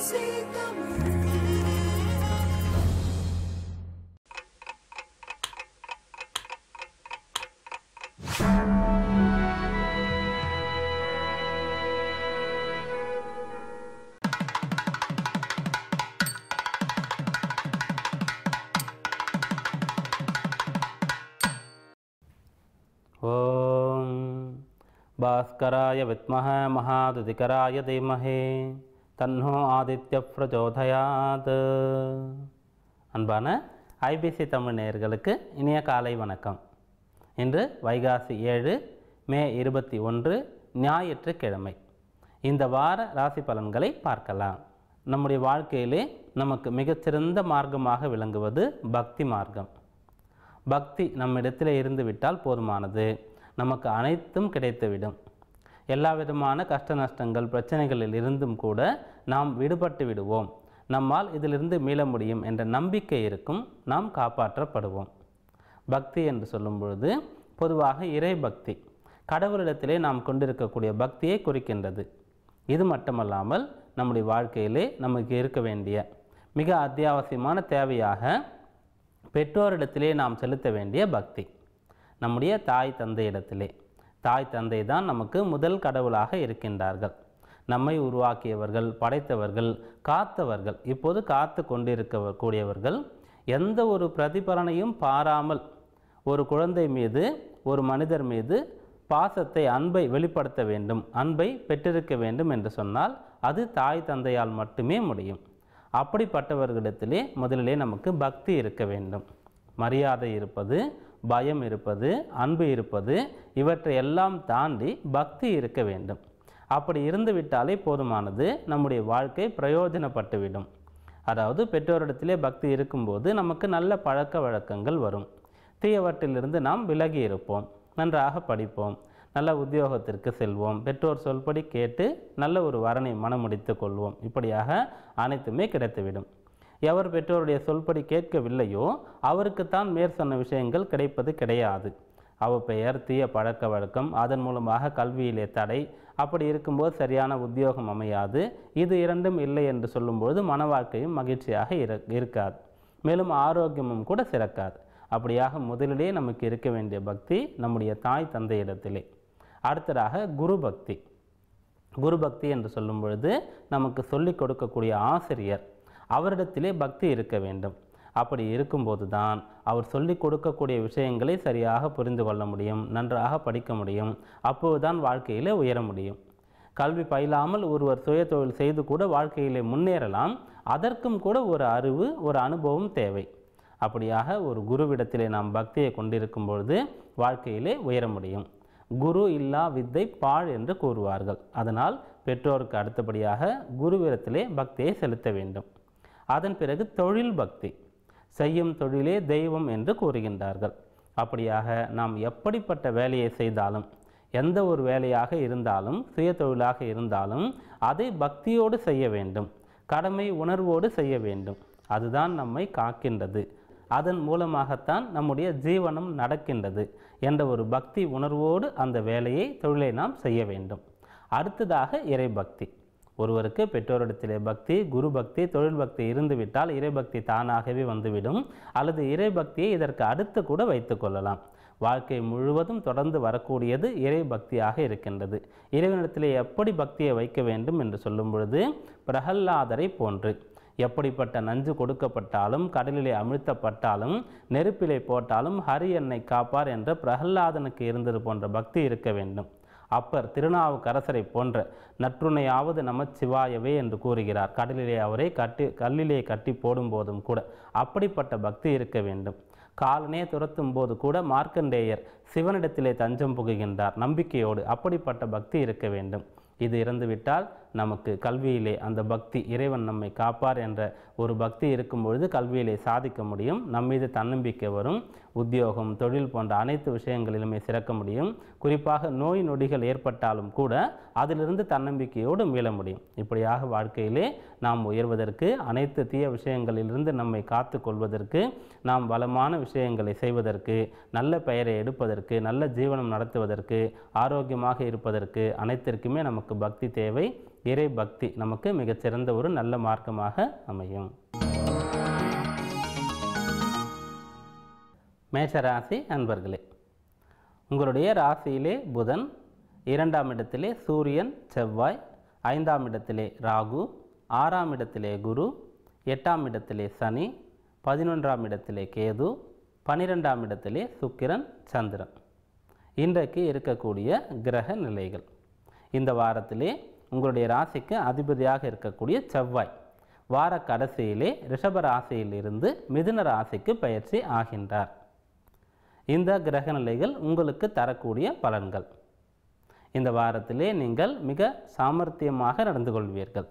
ஓம் பாஸ்கராய வித்மஹ மகாதுதிகராய தீமஹே தன்னோ ஆதித்ய பிரச்சோதயாத். அன்பான ஐபிசி தமிழ் நேயர்களுக்கு இனிய காலை வணக்கம். இன்று வைகாசி 7 மே 21 ஞாயிற்றுக்கிழமை. இந்த வார ராசி பலன்களை பார்க்கலாம். நம்முடைய வாழ்க்கையிலே நமக்கு மிகச்சிறந்த மார்க்கமாக விளங்குவது பக்தி மார்க்கம். பக்தி நம்மிடத்தில் இருந்து விட்டால் போதுமானது, நமக்கு அனைத்தும் கிடைத்துவிடும். எல்லா விதமான கஷ்ட நஷ்டங்கள் பிரச்சனைகளில் இருந்தும் கூட நாம் விடுபட்டு விடுவோம், நம்மால் இதிலிருந்து மீள முடியும் என்ற நம்பிக்கை இருக்கும், நாம் காப்பாற்றப்படுவோம். பக்தி என்று சொல்லும் பொழுது பொதுவாக இறை பக்தி, கடவுளிடத்திலே நாம் கொண்டிருக்கக்கூடிய பக்தியை குறிக்கின்றது. இது மட்டுமல்லாமல் நம்முடைய வாழ்க்கையிலே நமக்கு இருக்க வேண்டிய மிக அத்தியாவசியமான தேவையாக பெற்றோரிடத்திலே நாம் செலுத்த வேண்டிய பக்தி. நம்முடைய தாய் தந்தையிடத்திலே, தாய் தந்தை தான் நமக்கு முதல் கடவுளாக இருக்கின்றார்கள். நம்மை உருவாக்கியவர்கள், படைத்தவர்கள், காத்தவர்கள், இப்போது காத்து கொண்டிருக்கக்கூடியவர்கள். எந்த ஒரு பிரதிபலனையும் பாராமல் ஒரு குழந்தை மீது, ஒரு மனிதர் மீது பாசத்தை, அன்பை வெளிப்படுத்த வேண்டும், அன்பை பெற்றிருக்க வேண்டும் என்று சொன்னால் அது தாய் தந்தையால் மட்டுமே முடியும். அப்படிப்பட்டவர்களிடத்திலே முதலிலே நமக்கு பக்தி இருக்க வேண்டும். மரியாதை இருப்பது, பயம் இருப்பது, அன்பு இருப்பது, இவற்றை எல்லாம் தாண்டி பக்தி இருக்க வேண்டும். அப்படி இருந்து விட்டாலே போதுமானது, நம்முடைய வாழ்க்கை பிரயோஜனப்பட்டுவிடும். அதாவது பெற்றோரிடத்திலே பக்தி இருக்கும்போது நமக்கு நல்ல பழக்க வழக்கங்கள் வரும். தீயவற்றிலிருந்து நாம் விலகி இருப்போம், நன்றாக படிப்போம், நல்ல உத்தியோகத்திற்கு செல்வோம், பெற்றோர் சொல்படி கேட்டு நல்ல ஒரு வரனை மனமுடித்து கொள்வோம். இப்படியாக அனைத்துமே கிடைத்துவிடும். எவர் பெற்றோருடைய சொல்படி கேட்கவில்லையோ அவருக்குத்தான் மேற் சொன்ன விஷயங்கள் கிடைப்பது கிடையாது. அவப்பெயர், தீய பழக்க வழக்கம், அதன் மூலமாக கல்வியிலே தடை, அப்படி இருக்கும்போது சரியான உத்தியோகம் அமையாது. இது இரண்டும் இல்லை என்று சொல்லும்போது மன வாழ்க்கையும் மகிழ்ச்சியாக இருக்காது, மேலும் ஆரோக்கியமும் கூட சிறக்காது. அப்படியாக முதலிலே நமக்கு இருக்க வேண்டிய பக்தி நம்முடைய தாய் தந்தையிடத்திலே. அடுத்ததாக குரு பக்தி. குரு பக்தி என்று சொல்லும் பொழுது நமக்கு சொல்லிக் கொடுக்கக்கூடிய ஆசிரியர், அவரிடத்திலே பக்தி இருக்க வேண்டும். அப்படி இருக்கும்போது தான் அவர் சொல்லிக் கொடுக்கக்கூடிய விஷயங்களை சரியாக புரிந்து கொள்ள முடியும், நன்றாக படிக்க முடியும். அப்போதுதான் வாழ்க்கையிலே உயர முடியும். கல்வி பயிலாமல் ஒருவர் சுய தொழில் செய்து கூட வாழ்க்கையிலே முன்னேறலாம். அதற்கும் கூட ஒரு அறிவு, ஒரு அனுபவம் தேவை. அப்படியாக ஒரு குருவிடத்திலே நாம் பக்தியை கொண்டிருக்கும் பொழுது வாழ்க்கையிலே உயர முடியும். குரு இல்லா வித்தை பாழ் என்று கூறுவார்கள். அதனால் பெற்றோருக்கு அடுத்தபடியாக குருவிடத்திலே பக்தியை செலுத்த வேண்டும். அதன் பிறகு தொழில் பக்தி. செய்யும் தொழிலே தெய்வம் என்று கூறுகின்றார்கள். அப்படியாக நாம் எப்படிப்பட்ட வேலையை செய்தாலும், எந்த ஒரு வேலையாக இருந்தாலும், சுய தொழிலாக இருந்தாலும் அதை பக்தியோடு செய்ய வேண்டும், கடமை உணர்வோடு செய்ய வேண்டும். அதுதான் நம்மை காக்கின்றது, அதன் மூலமாகத்தான் நம்முடைய ஜீவனம் நடக்கின்றது என்ற ஒரு பக்தி உணர்வோடு அந்த வேலையை, தொழிலை நாம் செய்ய வேண்டும். அடுத்ததாக இறை பக்தி. ஒருவருக்கு பெற்றோரிடத்திலே பக்தி, குரு பக்தி, தொழில் பக்தி இருந்துவிட்டால் இறை பக்தி தானாகவே வந்துவிடும். அல்லது இறை பக்தியை இதற்கு அடுத்து கூட வைத்து கொள்ளலாம். வாழ்க்கை முழுவதும் தொடர்ந்து வரக்கூடியது இறை பக்தியாக இருக்கின்றது. இறைவனிடத்திலே எப்படி பக்தியை வைக்க வேண்டும் என்று சொல்லும் பொழுது பிரகல்லாதரை போன்று, எப்படிப்பட்ட நஞ்சு கொடுக்கப்பட்டாலும், கடலிலே அமிழ்த்தப்பட்டாலும், நெருப்பிலே போட்டாலும் ஹரி என்னை காப்பார் என்ற பிரகல்லாதனுக்கு இருந்தது போன்ற பக்தி இருக்க வேண்டும். அப்பர் திருநாவுக்கரசரை போன்ற நற்றுணையாவது நமச்சிவாயவே என்று கூறுகிறார். கடலிலே அவரை கல்லிலே கட்டி போடும் போதும் கூட அப்படிப்பட்ட பக்தி இருக்க வேண்டும். காலனே துரத்தும் போது கூட மார்க்கண்டேயர் சிவனிடத்திலே தஞ்சம் புகுகின்றார் நம்பிக்கையோடு. அப்படிப்பட்ட பக்தி இருக்க வேண்டும். இது இறந்துவிட்டால் நமக்கு கல்வியிலே அந்த பக்தி, இறைவன் நம்மை காப்பார் என்ற ஒரு பக்தி இருக்கும் பொழுது கல்வியிலே சாதிக்க முடியும். நம்மீது தன்னம்பிக்கை வரும். உத்தியோகம், தொழில் போன்ற அனைத்து விஷயங்களிலுமே சிறக்க முடியும். குறிப்பாக நோய் நொடிகள் ஏற்பட்டாலும் கூட அதிலிருந்து தன்னம்பிக்கையோடு மீள முடியும். இப்படியாக வாழ்க்கையிலே நாம் உயர்வதற்கு, அனைத்து தீய விஷயங்களிலிருந்து நம்மை காத்து கொள்வதற்கு, நாம் வளமான விஷயங்களை செய்வதற்கு, நல்ல பெயரை எடுப்பதற்கு, நல்ல ஜீவனம் நடத்துவதற்கு, ஆரோக்கியமாக இருப்பதற்கு அனைத்திற்குமே நமக்கு பக்தி தேவை. இறை பக்தி நமக்கு மிகச்சிறந்த ஒரு நல்ல மார்க்கமாக அமையும். மேஷராசி அன்பர்களே, உங்களுடைய ராசியிலே புதன், 2ஆம் இடத்திலே சூரியன் செவ்வாய், 5ஆம் இடத்திலே ராகு, 6ஆம் இடத்திலே குரு, 8ஆம் இடத்திலே சனி, 11ஆம் இடத்திலே கேது, 12ஆம் இடத்திலே சுக்கிரன் சந்திரன் இன்றைக்கு இருக்கக்கூடிய கிரக நிலைகள். இந்த வாரத்திலே உங்களுடைய ராசிக்கு அதிபதியாக இருக்கக்கூடிய செவ்வாய் வார கடைசியிலே ரிஷப ராசியிலிருந்து மிதுன ராசிக்கு பயிற்சி ஆகின்றார். இந்த கிரக நிலைகள் உங்களுக்கு தரக்கூடிய பலன்கள். இந்த வாரத்திலே நீங்கள் மிக சாமர்த்தியமாக நடந்து கொள்வீர்கள்.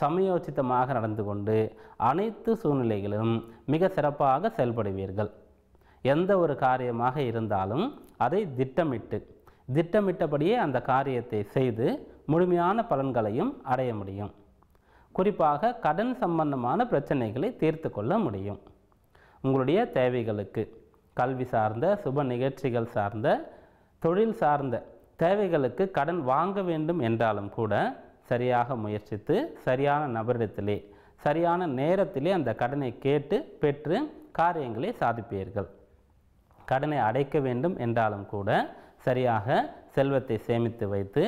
சமயோசிதமாக நடந்து கொண்டு அனைத்து சூழ்நிலைகளிலும் மிக சிறப்பாக செயல்படுவீர்கள். எந்த ஒரு காரியமாக இருந்தாலும் அதை திட்டமிட்டபடியே அந்த காரியத்தை செய்து முழுமையான பலன்களையும் அடைய முடியும். குறிப்பாக கடன் சம்பந்தமான பிரச்சனைகளை தீர்த்து கொள்ள முடியும். உங்களுடைய தேவைகளுக்கு, கல்வி சார்ந்த, சுப நிகழ்ச்சிகள் சார்ந்த, தொழில் சார்ந்த தேவைகளுக்கு கடன் வாங்க வேண்டும் என்றாலும் கூட சரியாக முயற்சித்து சரியான நபரிடத்திலே சரியான நேரத்திலே அந்த கடனை கேட்டு பெற்று காரியங்களை சாதிப்பீர்கள். கடனை அடைக்க வேண்டும் என்றாலும் கூட சரியாக செல்வத்தை சேமித்து வைத்து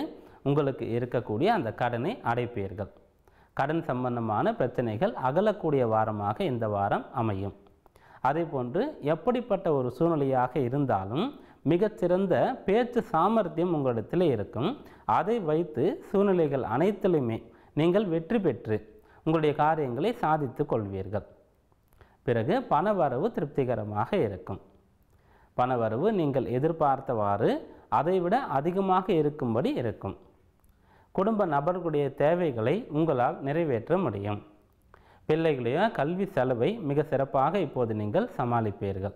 உங்களுக்கு இருக்கக்கூடிய அந்த கடனை அடைப்பீர்கள். கடன் சம்பந்தமான பிரச்சனைகள் அகலக்கூடிய வாரமாக இந்த வாரம் அமையும். அதே போன்று எப்படிப்பட்ட ஒரு சூழ்நிலையாக இருந்தாலும் மிகச்சிறந்த பேச்சு சாமர்த்தியம் உங்களிடத்தில் இருக்கும். அதை வைத்து சூழ்நிலைகள் அனைத்திலுமே நீங்கள் வெற்றி பெற்று உங்களுடைய காரியங்களை சாதித்து கொள்வீர்கள். பிறகு பணவரவு திருப்திகரமாக இருக்கும். பணவரவு நீங்கள் எதிர்பார்த்தவாறு அதைவிட அதிகமாக இருக்கும்படி இருக்கும். குடும்ப நபர்களுடைய தேவைகளை உங்களால் நிறைவேற்ற முடியும். பிள்ளைகளுடைய கல்வி செலவை மிக சிறப்பாக இப்போது நீங்கள் சமாளிப்பீர்கள்.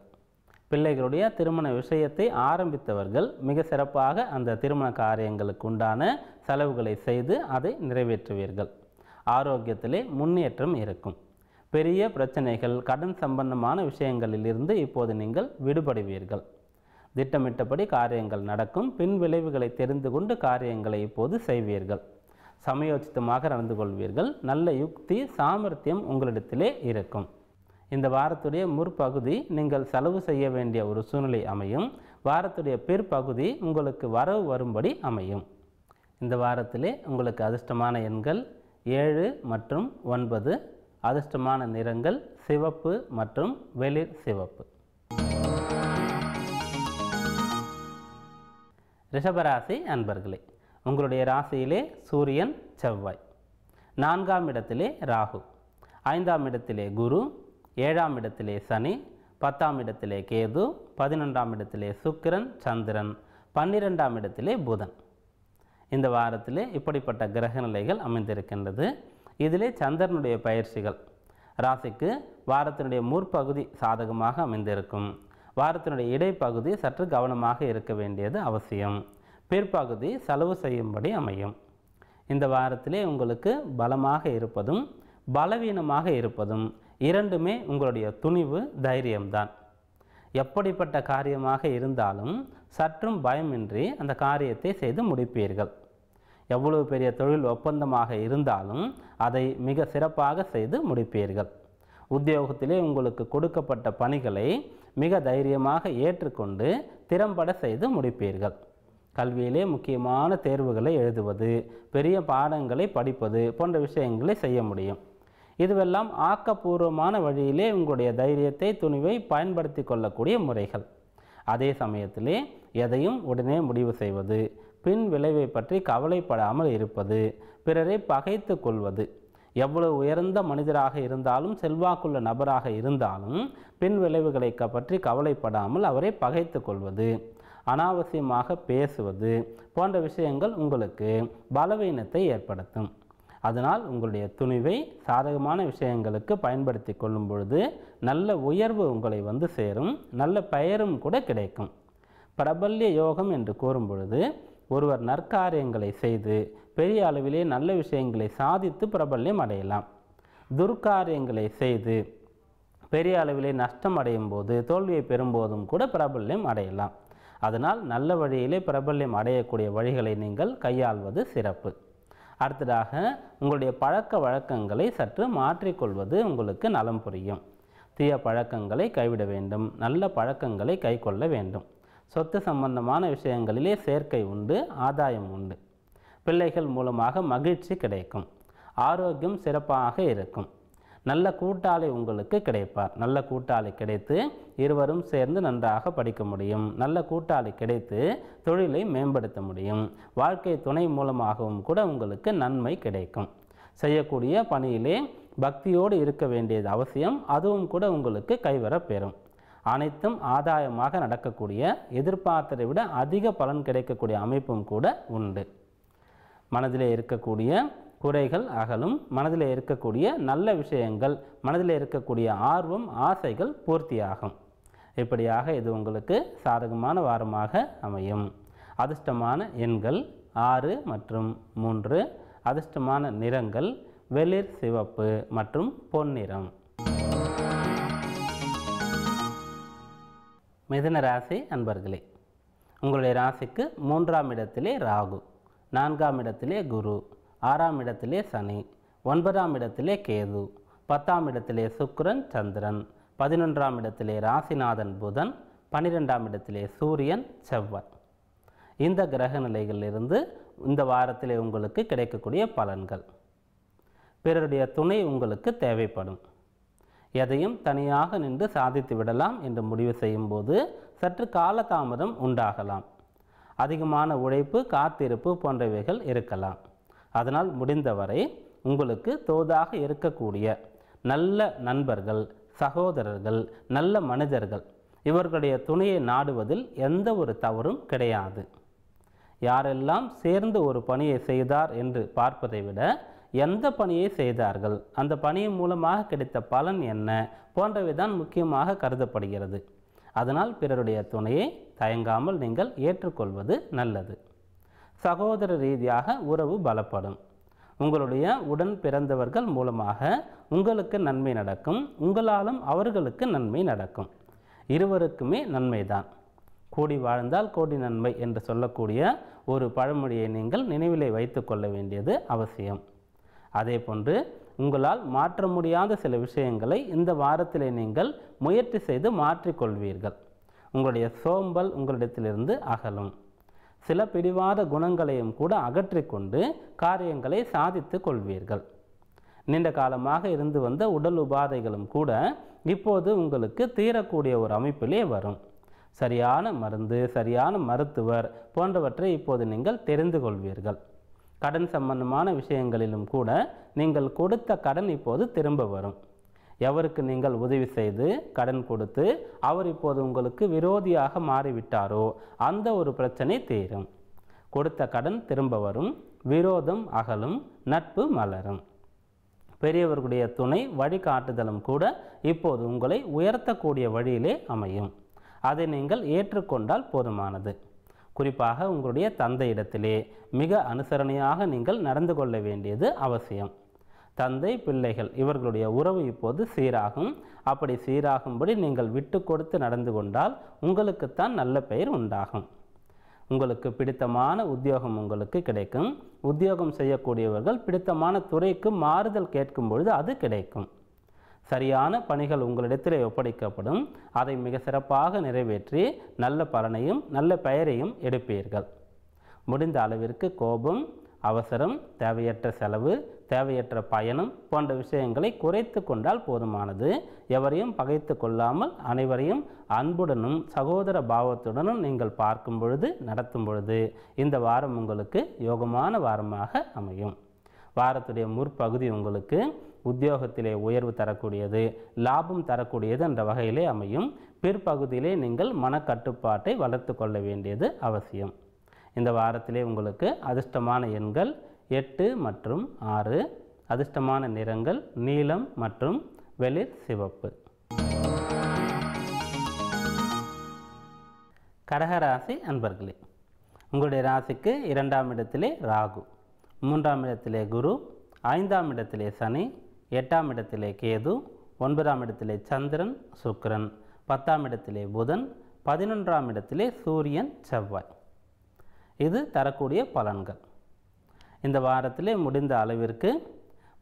பிள்ளைகளுடைய திருமண விஷயத்தை ஆரம்பித்தவர்கள் மிக சிறப்பாக அந்த திருமண காரியங்களுக்கு உண்டான செலவுகளை செய்து அதை நிறைவேற்றுவீர்கள். ஆரோக்கியத்திலே முன்னேற்றம் இருக்கும். பெரிய பிரச்சனைகள், கடன் சம்பந்தமான விஷயங்களில் இருந்து இப்போது நீங்கள் விடுபடுவீர்கள். திட்டமிட்டபடி காரியங்கள் நடக்கும். பின் விளைவுகளை தெரிந்து கொண்டு காரியங்களை இப்போது செய்வீர்கள். சமயோசிதமாக நடந்து கொள்வீர்கள். நல்ல யுக்தி, சாமர்த்தியம் உங்களிடத்திலே இருக்கும். இந்த வாரத்துடைய முற்பகுதி நீங்கள் செலவு செய்ய வேண்டிய ஒரு சூழ்நிலை அமையும். வாரத்துடைய பிற்பகுதி உங்களுக்கு வரவு வரும்படி அமையும். இந்த வாரத்திலே உங்களுக்கு அதிர்ஷ்டமான எண்கள் 7 மற்றும் 9. அதிர்ஷ்டமான நிறங்கள் சிவப்பு மற்றும் வெளிர் சிவப்பு. ரிஷபராசி அன்பர்களே, உங்களுடைய ராசியிலே சூரியன் செவ்வாய், 4ஆம் இடத்திலே ராகு, 5ஆம் இடத்திலே குரு, 7ஆம் இடத்திலே சனி, 10ஆம் இடத்திலே கேது, 11ஆம் இடத்திலே சுக்கிரன் சந்திரன், 12ஆம் இடத்திலே புதன். இந்த வாரத்திலே இப்படிப்பட்ட கிரக நிலைகள் அமைந்திருக்கின்றது. இதிலே சந்திரனுடைய பயிற்சிகள் ராசிக்கு வாரத்தினுடைய முற்பகுதி சாதகமாக அமைந்திருக்கும். வாரத்தினுடைய இடைப்பகுதி சற்று கவனமாக இருக்க வேண்டியது அவசியம். பிற்பகுதி செலவு செய்யும்படி அமையும். இந்த வாரத்திலே உங்களுக்கு பலமாக இருப்பதும் பலவீனமாக இருப்பதும் இரண்டுமே உங்களுடைய துணிவு, தைரியம்தான். எப்படிப்பட்ட காரியமாக இருந்தாலும் சற்றும் பயமின்றி அந்த காரியத்தை செய்து முடிப்பீர்கள். எவ்வளவு பெரிய தொழில் ஒப்பந்தமாக இருந்தாலும் அதை மிக சிறப்பாக செய்து முடிப்பீர்கள். உத்தியோகத்திலே உங்களுக்கு கொடுக்கப்பட்ட பணிகளை மிக தைரியமாக ஏற்றுக்கொண்டு திறம்பட செய்து முடிப்பீர்கள். கல்வியிலே முக்கியமான தேர்வுகளை எழுதுவது, பெரிய பாடங்களை படிப்பது போன்ற விஷயங்களை செய்ய முடியும். இதுவெல்லாம் ஆக்கப்பூர்வமான வழியிலே உங்களுடைய தைரியத்தை, துணிவை பயன்படுத்தி கொள்ளக்கூடிய முறைகள். அதே சமயத்திலே எதையும் உடனே முடிவு செய்வது, பின் விளைவை பற்றி கவலைப்படாமல் இருப்பது, பிறரை பகைத்து கொள்வது, எவ்வளவு உயர்ந்த மனிதராக இருந்தாலும் செல்வாக்குள்ள நபராக இருந்தாலும் பின் விளைவுகளை பற்றி கவலைப்படாமல் அவரை பகைத்து கொள்வது, அனாவசியமாக பேசுவது போன்ற விஷயங்கள் உங்களுக்கு பலவீனத்தை ஏற்படுத்தும். அதனால் உங்களுடைய துணிவை சாதகமான விஷயங்களுக்கு பயன்படுத்தி கொள்ளும் பொழுது நல்ல உயர்வு உங்களை வந்து சேரும், நல்ல பெயரும் கூட கிடைக்கும். பிரபல்ய யோகம் என்று கூறும் பொழுது ஒருவர் நற்காரியங்களை செய்து பெரிய அளவிலே நல்ல விஷயங்களை சாதித்து பிரபல்யம் அடையலாம். துர்காரியங்களை செய்து பெரிய அளவிலே நஷ்டம் அடையும் போது, தோல்வியை பெறும்போதும் கூட பிரபல்யம் அடையலாம். அதனால் நல்ல வழியிலே பிரபல்யம் அடையக்கூடிய வழிகளை நீங்கள் கையாள்வது சிறப்பு. அடுத்ததாக உங்களுடைய பழக்க வழக்கங்களை சற்று மாற்றிக்கொள்வது உங்களுக்கு நலம் புரியும். தீய பழக்கங்களை கைவிட வேண்டும், நல்ல பழக்கங்களை கைக்கொள்ள வேண்டும். சொத்து சம்பந்தமான விஷயங்களிலே சேர்க்கை உண்டு, ஆதாயம் உண்டு. பிள்ளைகள் மூலமாக மகிழ்ச்சி கிடைக்கும். ஆரோக்கியம் சிறப்பாக இருக்கும். நல்ல கூட்டாளி உங்களுக்கு கிடைப்பார். நல்ல கூட்டாளி கிடைத்து இருவரும் சேர்ந்து நன்றாக படிக்க முடியும். நல்ல கூட்டாளி கிடைத்து தொழிலை மேம்படுத்த முடியும். வாழ்க்கை துணை மூலமாகவும் கூட உங்களுக்கு நன்மை கிடைக்கும். செய்யக்கூடிய பணியிலே பக்தியோடு இருக்க வேண்டியது அவசியம். அதுவும் கூட உங்களுக்கு கைவரப்பெறும். அனைத்தும் ஆதாயமாக நடக்கக்கூடிய, எதிர்பார்த்ததை விட அதிக பலன் கிடைக்கக்கூடிய அமைப்பும் கூட உண்டு. மனதிலே இருக்கக்கூடிய குறைகள் அகலும். மனதில் இருக்கக்கூடிய நல்ல விஷயங்கள், மனதில் இருக்கக்கூடிய ஆர்வம், ஆசைகள் பூர்த்தியாகும். இப்படியாக இது உங்களுக்கு சாதகமான வாரமாக அமையும். அதிர்ஷ்டமான எண்கள் 6 மற்றும் 3. அதிர்ஷ்டமான நிறங்கள் வெளிர் சிவப்பு மற்றும் பொன்னிறம். மிதுன ராசி அன்பர்களே, உங்களுடைய ராசிக்கு 3ஆம் இடத்திலே ராகு, 4ஆம் இடத்திலே குரு, 6ஆம் இடத்திலே சனி, 9ஆம் இடத்திலே கேது, 10ஆம் இடத்திலே சுக்கிரன் சந்திரன், 11ஆம் இடத்திலே ராசிநாதன் புதன், 12ஆம் இடத்திலே சூரியன் செவ்வாய். இந்த கிரக நிலைகளிலிருந்து இந்த வாரத்திலே உங்களுக்கு கிடைக்கக்கூடிய பலன்கள். பிறருடைய துணை உங்களுக்கு தேவைப்படும். எதையும் தனியாக நின்று சாதித்து விடலாம் என்று முடிவு செய்யும்போது சற்று காலதாமதம் உண்டாகலாம். அதிகமான உழைப்பு, காத்திருப்பு போன்றவைகள் இருக்கலாம். அதனால் முடிந்தவரை உங்களுக்கு தோதாக இருக்கக்கூடிய நல்ல நண்பர்கள், சகோதரர்கள், நல்ல மனிதர்கள் இவர்களுடைய துணையை நாடுவதில் எந்த ஒரு தவறும் கிடையாது. யாரெல்லாம் சேர்ந்து ஒரு பணியை செய்தார் என்று பார்ப்பதை விட எந்த பணியை செய்தார்கள், அந்த பணியின் மூலமாக கிடைத்த பலன் என்ன போன்றவை தான் முக்கியமாக கருதப்படுகிறது. அதனால் பிறருடைய துணையை தயங்காமல் நீங்கள் ஏற்றுக்கொள்வது நல்லது. சகோதர ரீதியாக உறவு பலப்படும். உங்களுடைய உடன் பிறந்தவர்கள் மூலமாக உங்களுக்கு நன்மை நடக்கும். உங்களாலும் அவர்களுக்கு நன்மை நடக்கும். இருவருக்குமே நன்மைதான். கூடி வாழ்ந்தால் கோடி நன்மை என்று சொல்லக்கூடிய ஒரு பழமொழியை நீங்கள் நினைவிலே வைத்து கொள்ள வேண்டியது அவசியம். அதே போன்று உங்களால் மாற்ற முடியாத சில விஷயங்களை இந்த வாரத்திலே நீங்கள் முயற்சி செய்து மாற்றிக்கொள்வீர்கள். உங்களுடைய சோம்பல் உங்களிடத்திலிருந்து அகலும். சில பிடிவாத குணங்களையும் கூட அகற்றிக்கொண்டு காரியங்களை சாதித்து கொள்வீர்கள். நீண்ட காலமாக இருந்து வந்த உடல் உபாதைகளும் கூட இப்போது உங்களுக்கு தீரக்கூடிய ஒரு அமைப்பிலே வரும். சரியான மருந்து, சரியான மருத்துவர் போன்றவற்றை இப்போது நீங்கள் தெரிந்து கொள்வீர்கள். கடன் சம்பந்தமான விஷயங்களிலும் கூட நீங்கள் கொடுத்த கடன் இப்போது திரும்ப வரும். எவருக்கு நீங்கள் உதவி செய்து கடன் கொடுத்து அவர் இப்போது உங்களுக்கு விரோதியாக மாறிவிட்டாரோ அந்த ஒரு பிரச்சனை தீரும். கொடுத்த கடன் திரும்ப வரும். விரோதம் அகலும். நட்பு மலரும். பெரியவர்களுடைய துணை வழிகாட்டுதலும் கூட இப்போது உங்களை உயர்த்தக்கூடிய வழியிலே அமையும். அதை நீங்கள் ஏற்றுக்கொண்டால் போதுமானது. குறிப்பாக உங்களுடைய தந்தையிடத்திலே மிக அனுசரணையாக நீங்கள் நடந்து கொள்ள வேண்டியது அவசியம். தந்தை பிள்ளைகள் இவர்களுடைய உறவு இப்போது சீராகும். அப்படி சீராகும்படி நீங்கள் விட்டு கொடுத்து நடந்து கொண்டால் உங்களுக்குத்தான் நல்ல பெயர் உண்டாகும். உங்களுக்கு பிடித்தமான உத்தியோகம் உங்களுக்கு கிடைக்கும். உத்தியோகம் செய்யக்கூடியவர்கள் பிடித்தமான துறைக்கு மாறுதல் கேட்கும் பொழுது அது கிடைக்கும். சரியான பணிகள் உங்களிடத்திலே ஒப்படைக்கப்படும். அதை மிக சிறப்பாக நிறைவேற்றி நல்ல பலனையும் நல்ல பெயரையும் எடுப்பீர்கள். முடிந்த அளவிற்கு கோபம், அவசரம், தேவையற்ற செலவு, தேவையற்ற பயணம் போன்ற விஷயங்களை குறைத்து கொண்டால் போதுமானது. எவரையும் பகைத்து கொள்ளாமல் அனைவரையும் அன்புடனும் சகோதர பாவத்துடனும் நீங்கள் பார்க்கும் பொழுது, நடத்தும் பொழுது இந்த வாரம் உங்களுக்கு யோகமான வாரமாக அமையும். வாரத்துடைய முற்பகுதி உங்களுக்கு உத்தியோகத்திலே உயர்வு தரக்கூடியது, லாபம் தரக்கூடியது என்ற வகையிலே அமையும். பிற்பகுதியிலே நீங்கள் மனக்கட்டுப்பாட்டை வளர்த்து கொள்ள வேண்டியது அவசியம். இந்த வாரத்திலே உங்களுக்கு அதிர்ஷ்டமான எண்கள் 8 மற்றும் 6. அதிர்ஷ்டமான நிறங்கள் நீலம் மற்றும் வெளிர் சிவப்பு. கடகராசி அன்பர்களே, உங்களுடைய ராசிக்கு 2ஆம் இடத்திலே ராகு, 3ஆம் இடத்திலே குரு, 5ஆம் இடத்திலே சனி, 8ஆம் இடத்திலே கேது, 9ஆம் இடத்திலே சந்திரன் சுக்கிரன், 10ஆம் இடத்திலே புதன், 11ஆம் இடத்திலே சூரியன் செவ்வாய். இது தரக்கூடிய பலன்கள். இந்த வாரத்திலே முடிந்த அளவிற்கு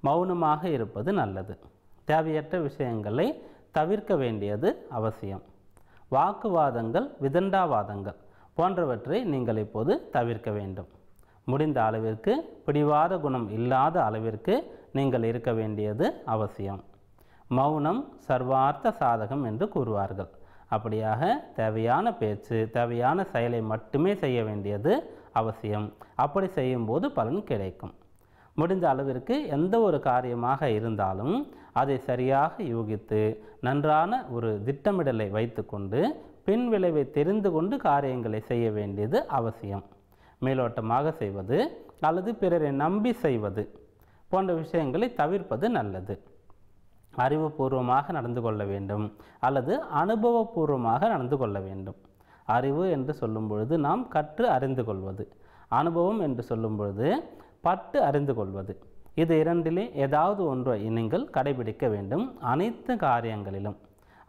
மௌனமாக இருப்பது நல்லது. தேவையற்ற விஷயங்களை தவிர்க்க வேண்டியது அவசியம். வாக்குவாதங்கள், விதண்டாவாதங்கள் போன்றவற்றை நீங்கள் இப்போது தவிர்க்க வேண்டும். முடிந்த அளவிற்கு பிடிவாத குணம் இல்லாத அளவிற்கு நீங்கள் இருக்க வேண்டியது அவசியம். மௌனம் சர்வார்த்த சாதகம் என்று கூறுவார்கள். அப்படியாக தேவையான பேச்சு, தேவையான செயலை மட்டுமே செய்ய வேண்டியது அவசியம். அப்படி செய்யும்போது பலன் கிடைக்கும். முடிந்த அளவிற்கு எந்த ஒரு காரியமாக இருந்தாலும் அதை சரியாக யூகித்து நன்றான ஒரு திட்டமிடலை வைத்துக்கொண்டு பின் விளைவை தெரிந்து கொண்டு காரியங்களை செய்ய வேண்டியது அவசியம். மேலோட்டமாக செய்வது அல்லது பிறரை நம்பி செய்வது போன்ற விஷயங்களை தவிர்ப்பது நல்லது. அறிவுபூர்வமாக நடந்து கொள்ள வேண்டும் அல்லது அனுபவபூர்வமாக நடந்து கொள்ள வேண்டும். அறிவு என்று சொல்லும் பொழுது நாம் கற்று அறிந்து கொள்வது, அனுபவம் என்று சொல்லும் பொழுது பட்டு அறிந்து கொள்வது. இது இரண்டிலே ஏதாவது ஒன்றை நீங்கள் கடைபிடிக்க வேண்டும் அனைத்து காரியங்களிலும்.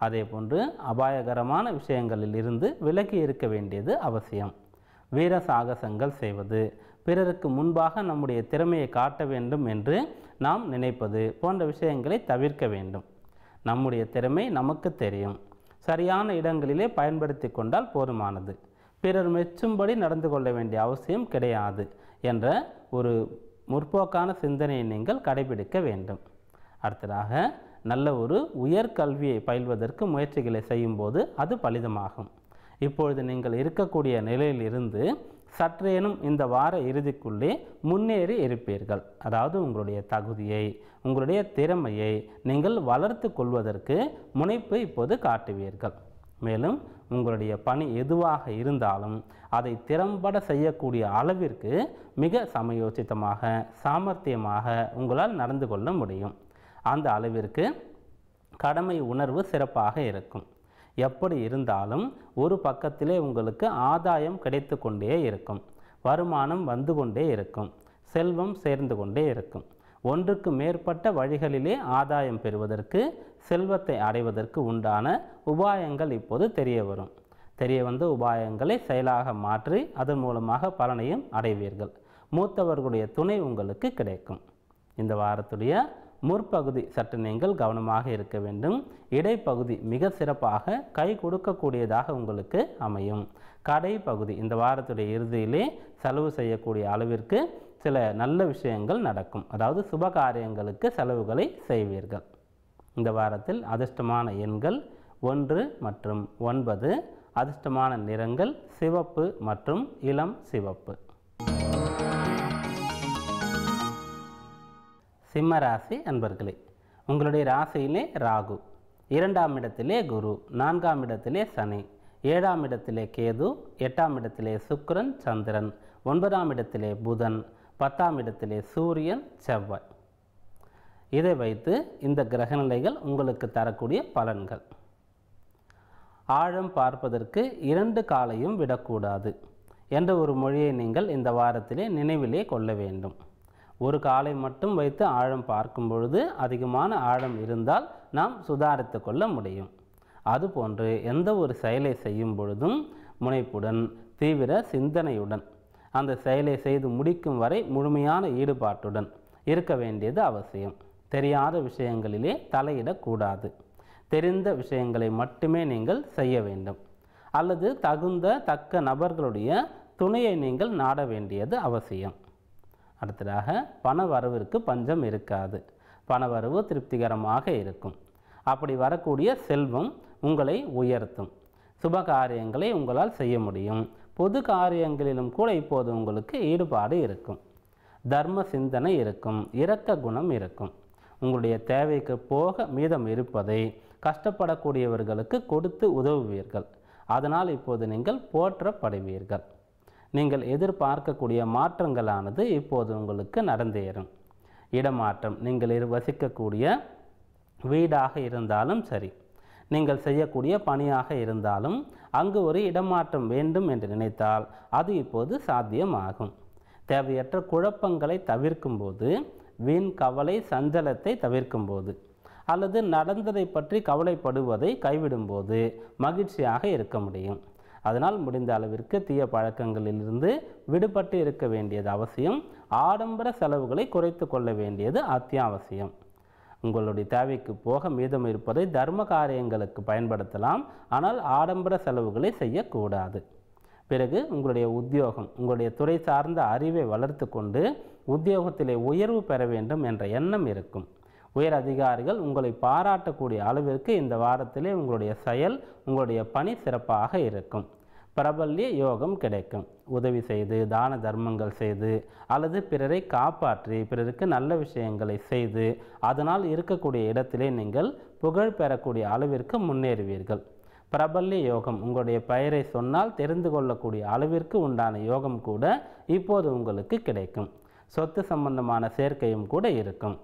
அதே போன்று அபாயகரமான விஷயங்களில் இருந்து விலகி இருக்க வேண்டியது அவசியம். வீர சாகசங்கள் செய்வது, பிறருக்கு முன்பாக நம்முடைய திறமையை காட்ட வேண்டும் என்று நாம் நினைப்பது போன்ற விஷயங்களை தவிர்க்க வேண்டும். நம்முடைய திறமை நமக்கு தெரியும். சரியான இடங்களிலே பயன்படுத்தி கொண்டால் போதுமானது. பிறர் மெச்சும்படி நடந்து கொள்ள வேண்டிய அவசியம் கிடையாது என்ற ஒரு முற்போக்கான சிந்தனையை நீங்கள் கடைபிடிக்க வேண்டும். அடுத்ததாக நல்ல ஒரு உயர்கல்வியை பயில்வதற்கு முயற்சிகளை செய்யும்போது அது பலிதமாகும். இப்பொழுது நீங்கள் இருக்கக்கூடிய நிலையில் இருந்து சற்றேனும் இந்த வார இறுதிக்குள்ளே முன்னேறி இருப்பீர்கள். அதாவது உங்களுடைய தகுதியை, உங்களுடைய திறமையை நீங்கள் வளர்த்து கொள்வதற்கு முனைப்பு இப்போது காட்டுவீர்கள். மேலும் உங்களுடைய பணி எதுவாக இருந்தாலும் அதை திறம்பட செய்யக்கூடிய அளவிற்கு மிக சமயோசிதமாக, சாமர்த்தியமாக உங்களால் நடந்து கொள்ள முடியும். அந்த அளவிற்கு கடமை உணர்வு சிறப்பாக இருக்கும். எப்படி இருந்தாலும் ஒரு பக்கத்திலே உங்களுக்கு ஆதாயம் கிடைத்து கொண்டே இருக்கும், வருமானம் வந்து கொண்டே இருக்கும், செல்வம் சேர்ந்து கொண்டே இருக்கும். ஒன்றுக்கு மேற்பட்ட வழிகளிலே ஆதாயம் பெறுவதற்கு, செல்வத்தை அடைவதற்கு உண்டான உபாயங்கள் இப்போது தெரிய வரும். தெரிய வந்த உபாயங்களை செயலாக மாற்றி அதன் மூலமாக பலனையும் அடைவீர்கள். மூத்தவர்களுடைய துணை உங்களுக்கு கிடைக்கும். இந்த வாரத்துடைய முற்பகுதி சற்று நீங்கள் கவனமாக இருக்க வேண்டும். இடைப்பகுதி மிக சிறப்பாக கை கொடுக்கக்கூடியதாக உங்களுக்கு அமையும். கடைப்பகுதி இந்த வாரத்துடைய இறுதியிலே செலவு செய்யக்கூடிய அளவிற்கு சில நல்ல விஷயங்கள் நடக்கும். அதாவது சுப காரியங்களுக்கு செலவுகளை செய்வீர்கள். இந்த வாரத்தில் அதிர்ஷ்டமான எண்கள் 1 மற்றும் 9. அதிர்ஷ்டமான நிறங்கள் சிவப்பு மற்றும் இளம் சிவப்பு. சிம்ம ராசி அன்பர்களே, உங்களுடைய ராசியிலே ராகு, 2ஆம் இடத்திலே குரு, 4ஆம் இடத்திலே சனி, 7ஆம் இடத்திலே கேது, 8ஆம் இடத்திலே சுக்கிரன் சந்திரன், 9ஆம் இடத்திலே புதன், 10ஆம் இடத்திலே சூரியன் செவ்வாய். இதை வைத்து இந்த கிரகநிலைகள் உங்களுக்கு தரக்கூடிய பலன்கள். ஆழம் பார்ப்பதற்கு 2 காலையும் விடக்கூடாது என்ற ஒரு மொழியை நீங்கள் இந்த வாரத்திலே நினைவிலே கொள்ள வேண்டும். ஒரு காலை மட்டும் வைத்து ஆழம் பார்க்கும் பொழுது அதிகமான ஆழம் இருந்தால் நாம் சுதாரித்து கொள்ள முடியும். அதுபோன்று எந்த ஒரு செயலை செய்யும் பொழுதும் முனைப்புடன், தீவிர சிந்தனையுடன், அந்த செயலை செய்து முடிக்கும் வரை முழுமையான ஈடுபாட்டுடன் இருக்க வேண்டியது அவசியம். தெரியாத விஷயங்களிலே தலையிடக்கூடாது. தெரிந்த விஷயங்களை மட்டுமே நீங்கள் செய்ய வேண்டும். அல்லது தக்க நபர்களுடைய துணையை நீங்கள் நாட வேண்டியது அவசியம். அடுத்ததாக பண வரவிற்கு பஞ்சம் இருக்காது. பண வரவு திருப்திகரமாக இருக்கும். அப்படி வரக்கூடிய செல்வம் உங்களை உயர்த்தும். சுப காரியங்களை உங்களால் செய்ய முடியும். பொது காரியங்களிலும் கூட இப்போது உங்களுக்கு ஈடுபாடு இருக்கும். தர்ம சிந்தனை இருக்கும். இரக்க குணம் இருக்கும். உங்களுடைய தேவைக்கு போக மீதம் இருப்பதை கஷ்டப்படக்கூடியவர்களுக்கு கொடுத்து உதவுவீர்கள். அதனால் இப்போது நீங்கள் போற்றப்படுவீர்கள். நீங்கள் எதிர்பார்க்கக்கூடிய மாற்றங்களானது இப்போது உங்களுக்கு நடந்தேறும். இடமாற்றம், நீங்கள் வசிக்கக்கூடிய வீடாக இருந்தாலும் சரி, நீங்கள் செய்யக்கூடிய பணியாக இருந்தாலும் அங்கு ஒரு இடமாற்றம் வேண்டும் என்று நினைத்தால் அது இப்போது சாத்தியமாகும். தேவையற்ற குழப்பங்களை தவிர்க்கும்போது, வீண் கவலை சஞ்சலத்தை தவிர்க்கும்போது, அல்லது நடந்ததை பற்றி கவலைப்படுவதை கைவிடும்போது மகிழ்ச்சியாக இருக்க முடியும். அதனால் முடிந்த அளவிற்கு தீய பழக்கங்களிலிருந்து விடுபட்டு இருக்க வேண்டியது அவசியம். ஆடம்பர செலவுகளை குறைத்து கொள்ள வேண்டியது அத்தியாவசியம். உங்களுடைய தேவைக்கு போக மீதம் இருப்பதை தர்ம காரியங்களுக்கு பயன்படுத்தலாம், ஆனால் ஆடம்பர செலவுகளை செய்யக்கூடாது. பிறகு உங்களுடைய உத்தியோகம், உங்களுடைய துறை சார்ந்த அறிவை வளர்த்து கொண்டு உத்தியோகத்திலே உயர்வு பெற வேண்டும் என்ற எண்ணம் இருக்கும். உயர் அதிகாரிகள் உங்களை பாராட்டக்கூடிய அளவிற்கு இந்த வாரத்திலே உங்களுடைய செயல், உங்களுடைய பணி சிறப்பாக இருக்கும். பிரபல்ய யோகம் கிடைக்கும். உதவி செய்து, தான தர்மங்கள் செய்து, அல்லது பிறரை காப்பாற்றி பிறருக்கு நல்ல விஷயங்களை செய்து அதனால் இருக்கக்கூடிய இடத்திலே நீங்கள் புகழ் பெறக்கூடிய அளவிற்கு முன்னேறுவீர்கள். பிரபல்ய யோகம், உங்களுடைய பெயரை சொன்னால் தெரிந்து கொள்ளக்கூடிய அளவிற்கு உண்டான யோகம் கூட இப்போது உங்களுக்கு கிடைக்கும். சொத்து சம்பந்தமான சேர்க்கையும் கூட இருக்கும்.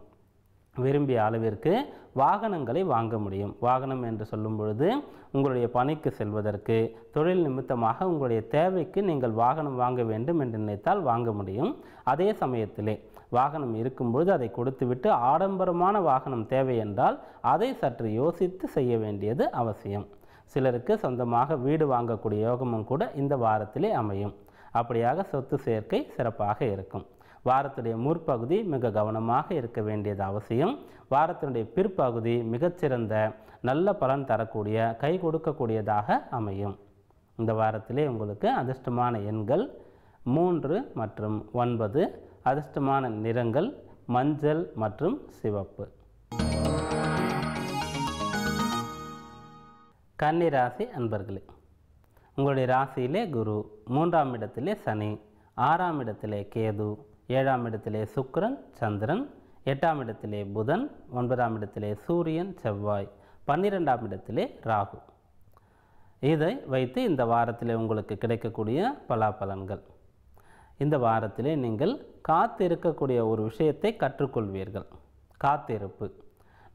விரும்பிய அளவிற்கு வாகனங்களை வாங்க முடியும். வாகனம் என்று சொல்லும் பொழுது உங்களுடைய பணிக்கு செல்வதற்கு, தொழில் நிமித்தமாக உங்களுடைய தேவைக்கு நீங்கள் வாகனம் வாங்க வேண்டும் என்று நினைத்தால் வாங்க முடியும். அதே சமயத்திலே வாகனம் இருக்கும்பொழுது அதை கொடுத்துவிட்டு ஆடம்பரமான வாகனம் தேவை என்றால் அதை சற்று யோசித்து செய்ய வேண்டியது அவசியம். சிலருக்கு சொந்தமாக வீடு வாங்கக்கூடிய யோகமும் கூட இந்த வாரத்திலே அமையும். அப்படியாக சொத்து சேர்க்கை சிறப்பாக இருக்கும். வாரத்துடைய முற்பகுதி மிக கவனமாக இருக்க வேண்டியது அவசியம். வாரத்தினுடைய பிற்பகுதி மிகச்சிறந்த நல்ல பலன் தரக்கூடிய, கை கொடுக்கக்கூடியதாக அமையும். இந்த வாரத்திலே உங்களுக்கு அதிர்ஷ்டமான எண்கள் 3 மற்றும் 9. அதிர்ஷ்டமான நிறங்கள் மஞ்சள் மற்றும் சிவப்பு. கன்னி ராசி அன்பர்களே, உங்களுடைய ராசியிலே குரு, 3ஆம் இடத்திலே சனி, 6ஆம் இடத்திலே கேது, 7ஆம் இடத்திலே சுக்கிரன் சந்திரன், 8ஆம் இடத்திலே புதன், 9ஆம் இடத்திலே சூரியன் செவ்வாய், 12ஆம் இடத்திலே ராகு. இதை வைத்து இந்த வாரத்திலே உங்களுக்கு கிடைக்கக்கூடிய பலாபலன்கள். இந்த வாரத்திலே நீங்கள் காத்திருக்கக்கூடிய ஒரு விஷயத்தை கற்றுக்கொள்வீர்கள். காத்திருப்பு.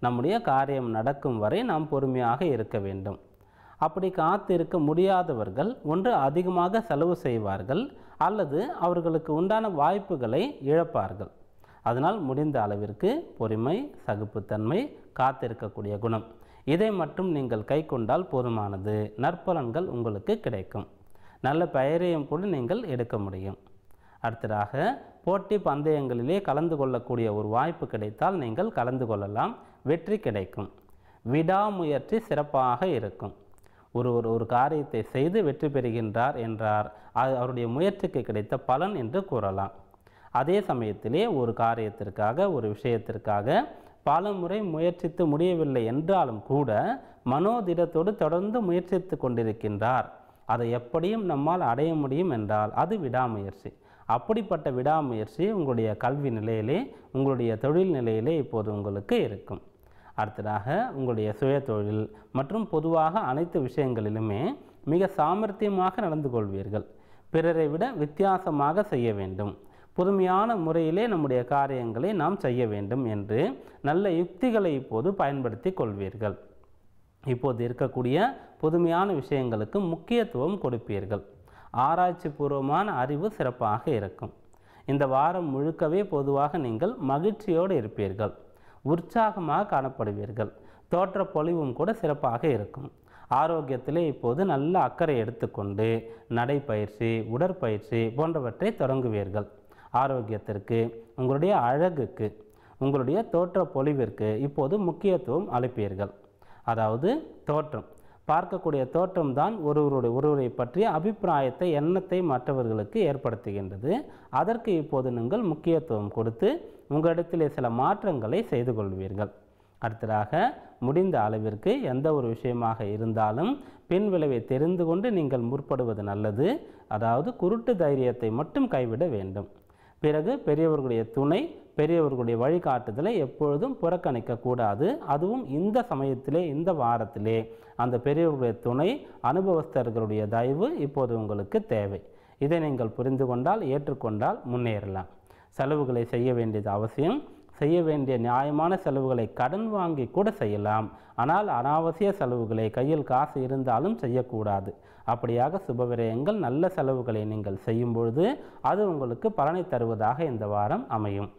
நம்முடைய காரியம் நடக்கும் வரை நாம் பொறுமையாக இருக்க வேண்டும். அப்படி காத்திருக்க முடியாதவர்கள் ஒன்று அதிகமாக செலவு செய்வார்கள், அல்லது அவர்களுக்கு உண்டான வாய்ப்புகளை இழப்பார்கள். அதனால் முடிந்த அளவிற்கு பொறுமை, சகிப்புத்தன்மை, காத்திருக்கக்கூடிய குணம், இதை மட்டும் நீங்கள் கை கொண்டால் போதுமானது. நற்பலன்கள் உங்களுக்கு கிடைக்கும். நல்ல பெயரையும் கூட நீங்கள் எடுக்க முடியும். அடுத்ததாக போட்டி பந்தயங்களிலே கலந்து கொள்ளக்கூடிய ஒரு வாய்ப்பு கிடைத்தால் நீங்கள் கலந்து கொள்ளலாம். வெற்றி கிடைக்கும். விடாமுயற்சி சிறப்பாக இருக்கும். ஒரு காரியத்தை செய்து வெற்றி பெறுகின்றார் என்றார், அது அவருடைய முயற்சிக்கு கிடைத்த பலன் என்று கூறலாம். அதே சமயத்திலே ஒரு காரியத்திற்காக, ஒரு விஷயத்திற்காக பல முறை முயற்சித்து முடியவில்லை என்றாலும் கூட மனோதிடத்தோடு தொடர்ந்து முயற்சித்து கொண்டிருக்கின்றார், அதை எப்படியும் நம்மால் அடைய முடியும் என்றால் அது விடாமுயற்சி. அப்படிப்பட்ட விடாமுயற்சி உங்களுடைய கல்வி நிலையிலே, உங்களுடைய தொழில் நிலையிலே இப்போது உங்களுக்கு இருக்கும். அடுத்ததாக உங்களுடைய சுய தொழில் மற்றும் பொதுவாக அனைத்து விஷயங்களிலுமே மிக சாமர்த்தியமாக நடந்து கொள்வீர்கள். பிறரை விட வித்தியாசமாக செய்ய வேண்டும், புதுமையான முறையிலே நம்முடைய காரியங்களை நாம் செய்ய வேண்டும் என்று நல்ல யுக்திகளை இப்போது பயன்படுத்தி கொள்வீர்கள். இப்போது இருக்கக்கூடிய புதுமையான விஷயங்களுக்கு முக்கியத்துவம் கொடுப்பீர்கள். ஆராய்ச்சி பூர்வமான அறிவு சிறப்பாக இருக்கும். இந்த வாரம் முழுக்கவே பொதுவாக நீங்கள் மகிழ்ச்சியோடு இருப்பீர்கள். உற்சாகமாக காணப்படுவீர்கள். தோற்ற பொலிவும் கூட சிறப்பாக இருக்கும். ஆரோக்கியத்திலே இப்போது நல்ல அக்கறை எடுத்துக்கொண்டு நடைப்பயிற்சி, உடற்பயிற்சி போன்றவற்றை தொடங்குவீர்கள். ஆரோக்கியத்திற்கு, உங்களுடைய அழகுக்கு, உங்களுடைய தோற்ற பொலிவிற்கு இப்போது முக்கியத்துவம் அளிப்பீர்கள். அதாவது தோற்றம், பார்க்கக்கூடிய தோற்றம்தான் ஒருவரை பற்றிய அபிப்பிராயத்தை, எண்ணத்தை மற்றவர்களுக்கு ஏற்படுத்துகின்றது. அதற்கு இப்போது நீங்கள் முக்கியத்துவம் கொடுத்து உங்களிடத்திலே சில மாற்றங்களை செய்து கொள்வீர்கள். அடுத்ததாக முடிந்த அளவிற்கு எந்த ஒரு விஷயமாக இருந்தாலும் பின் விளைவை தெரிந்து கொண்டு நீங்கள் முற்படுவது நல்லது. அதாவது குருட்டு தைரியத்தை மட்டும் கைவிட வேண்டும். பிறகு பெரியவர்களுடைய துணை, பெரியவர்களுடைய வழிகாட்டுதலை எப்பொழுதும் புறக்கணிக்கக்கூடாது. அதுவும் இந்த சமயத்திலே, இந்த வாரத்திலே அந்த பெரியவர்களுடைய துணை, அனுபவஸ்தர்களுடைய தயவு இப்போது உங்களுக்கு தேவை. இதை நீங்கள் புரிந்து கொண்டால், ஏற்றுக்கொண்டால் முன்னேறலாம். செலவுகளை செய்ய வேண்டியது அவசியம். செய்ய வேண்டிய நியாயமான செலவுகளை கடன் வாங்கி கூட செய்யலாம். ஆனால் அனாவசிய செலவுகளை, கையில் காசு இருந்தாலும் செய்யக்கூடாது. அப்படியாக சுபவிரயங்கள், நல்ல செலவுகளை நீங்கள் செய்யும் பொழுது அது உங்களுக்கு பலனை தருவதாக இந்த வாரம் அமையும்.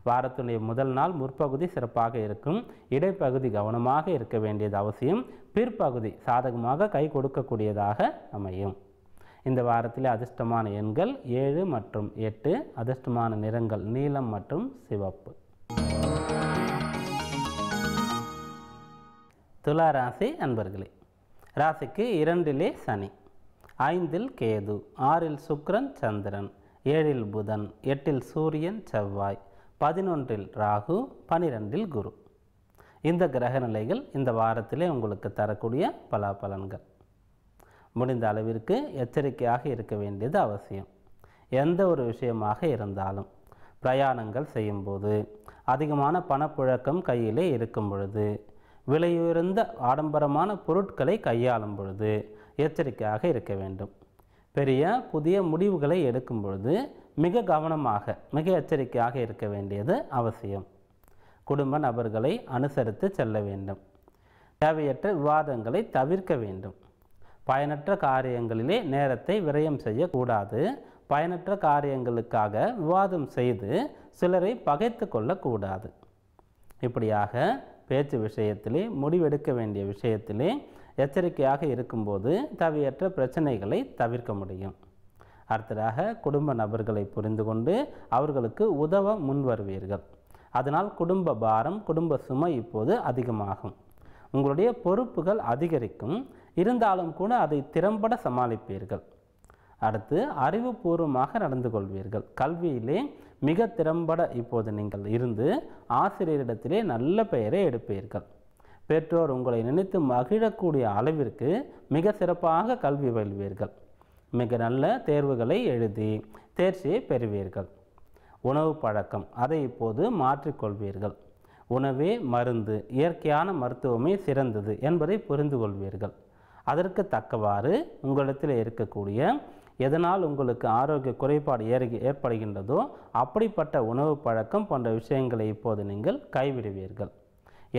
வாரத்துடைய முதல் நாள் முற்பகுதி சிறப்பாக இருக்கும். இடைப்பகுதி கவனமாக இருக்க வேண்டியது அவசியம். பிற்பகுதி சாதகமாக கை கொடுக்கக்கூடியதாக அமையும். இந்த வாரத்திலே அதிர்ஷ்டமான எண்கள் 7 மற்றும் 8. அதிர்ஷ்டமான நிறங்கள் நீலம் மற்றும் சிவப்பு. துலா ராசி அன்பர்களே, ராசிக்கு 2 சனி, 5 கேது, 6 சுக்கிரன் சந்திரன், 7 புதன், 8 சூரியன் செவ்வாய், 11 ராகு, 12 குரு. இந்த கிரக நிலைகள் இந்த வாரத்திலே உங்களுக்கு தரக்கூடிய பலாபலன்கள். முடிந்த அளவிற்கு எச்சரிக்கையாக இருக்க வேண்டியது அவசியம். எந்த ஒரு விஷயமாக இருந்தாலும் பிரயாணங்கள் செய்யும்போது, அதிகமான பணப்புழக்கம் கையிலே இருக்கும் பொழுது, விலையுயர்ந்த ஆடம்பரமான பொருட்களை கையாளும் பொழுது எச்சரிக்கையாக இருக்க வேண்டும். பெரிய புதிய முடிவுகளை எடுக்கும் பொழுது மிக கவனமாக, மிக எச்சரிக்கையாக இருக்க வேண்டியது அவசியம். குடும்ப நபர்களை அனுசரித்து செல்ல வேண்டும். தேவையற்ற விவாதங்களை தவிர்க்க வேண்டும். பயனற்ற காரியங்களிலே நேரத்தை விரயம் செய்யக்கூடாது. பயனற்ற காரியங்களுக்காக விவாதம் செய்து சிலரை பகைத்து கொள்ளக்கூடாது. இப்படியாக பேச்சு விஷயத்திலே, முடிவெடுக்க வேண்டிய விஷயத்திலே எச்சரிக்கையாக இருக்கும்போது தேவையற்ற பிரச்சனைகளை தவிர்க்க முடியும். அடுத்ததாக குடும்ப நபர்களை புரிந்து கொண்டு அவர்களுக்கு உதவ முன்வருவீர்கள். அதனால் குடும்ப பாரம், குடும்ப சுமை இப்போது அதிகமாகும். உங்களுடைய பொறுப்புகள் அதிகரிக்கும். இருந்தாலும் கூட அதை திறம்பட சமாளிப்பீர்கள். அடுத்து அறிவுபூர்வமாக நடந்து கொள்வீர்கள். கல்வியிலே மிக திறம்பட இப்போது நீங்கள் இருந்து ஆசிரியரிடத்திலே நல்ல பெயரை எடுப்பீர்கள். பெற்றோர் உங்களை நினைத்து மகிழக்கூடிய அளவிற்கு மிக சிறப்பாக கல்வி பயில்வீர்கள். மிக நல்ல தேர்வுகளை எழுதி தேர்ச்சியை பெறுவீர்கள். உணவு பழக்கம் அதை இப்போது மாற்றிக்கொள்வீர்கள். உணவே மருந்து, இயற்கையான மருத்துவமே சிறந்தது என்பதை புரிந்து கொள்வீர்கள். அதற்கு தக்கவாறு உங்களிடத்தில் இருக்கக்கூடிய எதனால் உங்களுக்கு ஆரோக்கிய குறைபாடு ஏற்படுகின்றதோ அப்படிப்பட்ட உணவு பழக்கம் போன்ற விஷயங்களை இப்போது நீங்கள் கைவிடுவீர்கள்.